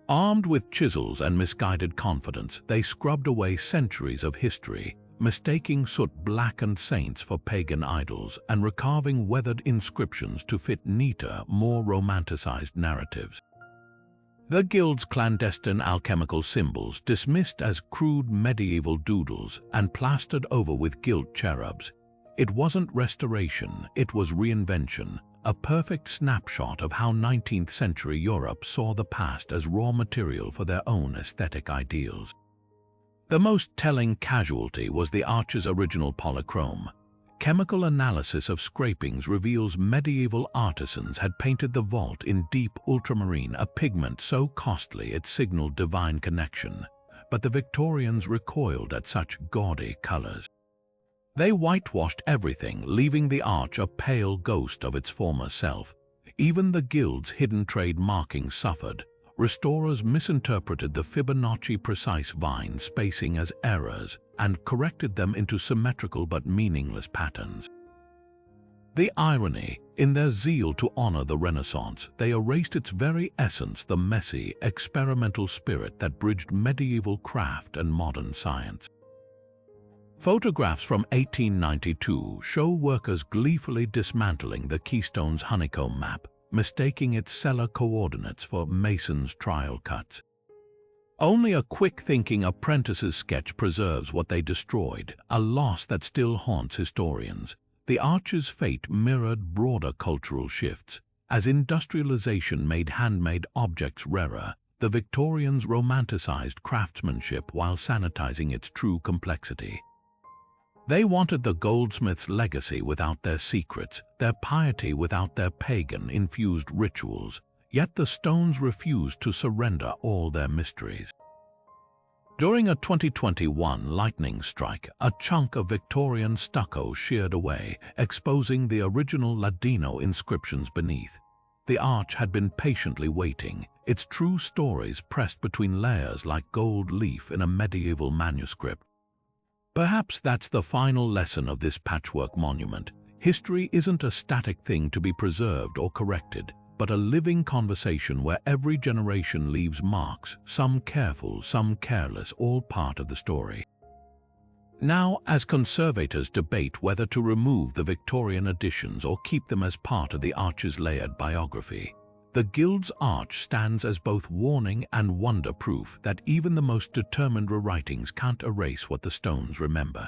Armed with chisels and misguided confidence, they scrubbed away centuries of history, mistaking soot-blackened saints for pagan idols and recarving weathered inscriptions to fit neater, more romanticized narratives. The guild's clandestine alchemical symbols, dismissed as crude medieval doodles and plastered over with gilt cherubs. It wasn't restoration, it was reinvention, a perfect snapshot of how 19th century Europe saw the past as raw material for their own aesthetic ideals. The most telling casualty was the arch's original polychrome. Chemical analysis of scrapings reveals medieval artisans had painted the vault in deep ultramarine, a pigment so costly it signaled divine connection, but the Victorians recoiled at such gaudy colors. They whitewashed everything, leaving the arch a pale ghost of its former self. Even the guild's hidden trade markings suffered. Restorers misinterpreted the Fibonacci-precise vine spacing as errors and corrected them into symmetrical but meaningless patterns. The irony, in their zeal to honor the Renaissance, they erased its very essence, the messy, experimental spirit that bridged medieval craft and modern science. Photographs from 1892 show workers gleefully dismantling the keystone's honeycomb map, mistaking its cellar coordinates for mason's trial cuts. Only a quick-thinking apprentice's sketch preserves what they destroyed, a loss that still haunts historians. The arch's fate mirrored broader cultural shifts. As industrialization made handmade objects rarer, the Victorians romanticized craftsmanship while sanitizing its true complexity. They wanted the goldsmith's legacy without their secrets, their piety without their pagan-infused rituals, yet the stones refused to surrender all their mysteries. During a 2021 lightning strike, a chunk of Victorian stucco sheared away, exposing the original Ladino inscriptions beneath. The arch had been patiently waiting, its true stories pressed between layers like gold leaf in a medieval manuscript. Perhaps that's the final lesson of this patchwork monument. History isn't a static thing to be preserved or corrected, but a living conversation where every generation leaves marks, some careful, some careless, all part of the story. Now, as conservators debate whether to remove the Victorian additions or keep them as part of the arch's layered biography, the guild's arch stands as both warning and wonder-proof that even the most determined rewritings can't erase what the stones remember.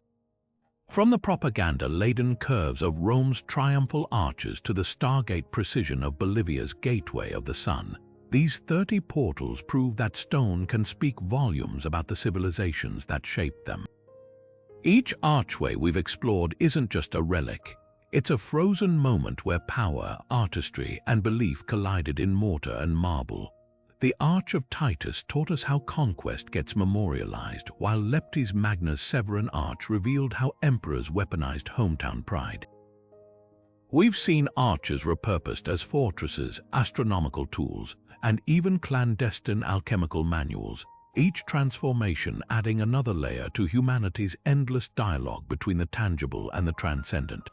From the propaganda-laden curves of Rome's triumphal arches to the stargate precision of Bolivia's gateway of the sun, these 30 portals prove that stone can speak volumes about the civilizations that shaped them. Each archway we've explored isn't just a relic. It's a frozen moment where power, artistry, and belief collided in mortar and marble. The Arch of Titus taught us how conquest gets memorialized, while Leptis Magna's Severan Arch revealed how emperors weaponized hometown pride. We've seen arches repurposed as fortresses, astronomical tools, and even clandestine alchemical manuals, each transformation adding another layer to humanity's endless dialogue between the tangible and the transcendent.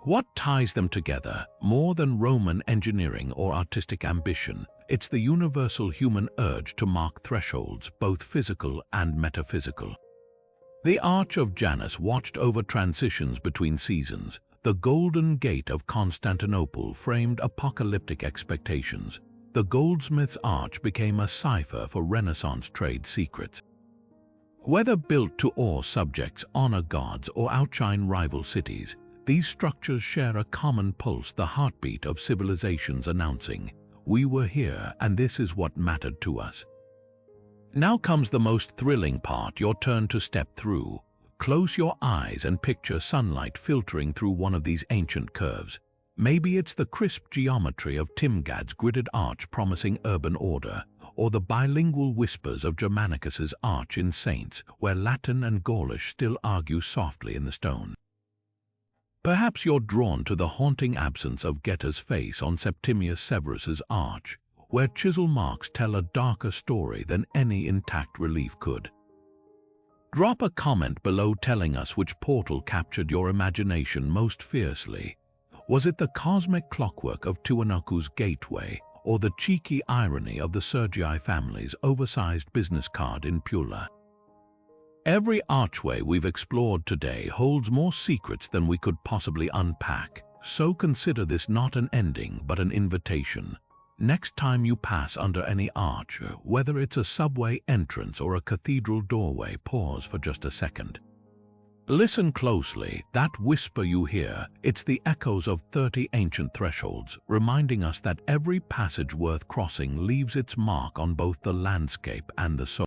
What ties them together, more than Roman engineering or artistic ambition? It's the universal human urge to mark thresholds, both physical and metaphysical. The Arch of Janus watched over transitions between seasons. The Golden Gate of Constantinople framed apocalyptic expectations. The goldsmith's arch became a cipher for Renaissance trade secrets. Whether built to awe subjects, honor gods, or outshine rival cities, these structures share a common pulse, the heartbeat of civilizations announcing, "We were here, and this is what mattered to us." Now comes the most thrilling part, your turn to step through. Close your eyes and picture sunlight filtering through one of these ancient curves. Maybe it's the crisp geometry of Timgad's gridded arch promising urban order, or the bilingual whispers of Germanicus's arch in Saints, where Latin and Gaulish still argue softly in the stone. Perhaps you're drawn to the haunting absence of Geta's face on Septimius Severus's arch, where chisel marks tell a darker story than any intact relief could. Drop a comment below telling us which portal captured your imagination most fiercely. Was it the cosmic clockwork of Tiwanaku's gateway, or the cheeky irony of the Sergii family's oversized business card in Pula? Every archway we've explored today holds more secrets than we could possibly unpack, so consider this not an ending but an invitation. Next time you pass under any arch, whether it's a subway entrance or a cathedral doorway, pause for just a second. Listen closely. That whisper you hear, it's the echoes of 30 ancient thresholds, reminding us that every passage worth crossing leaves its mark on both the landscape and the soul.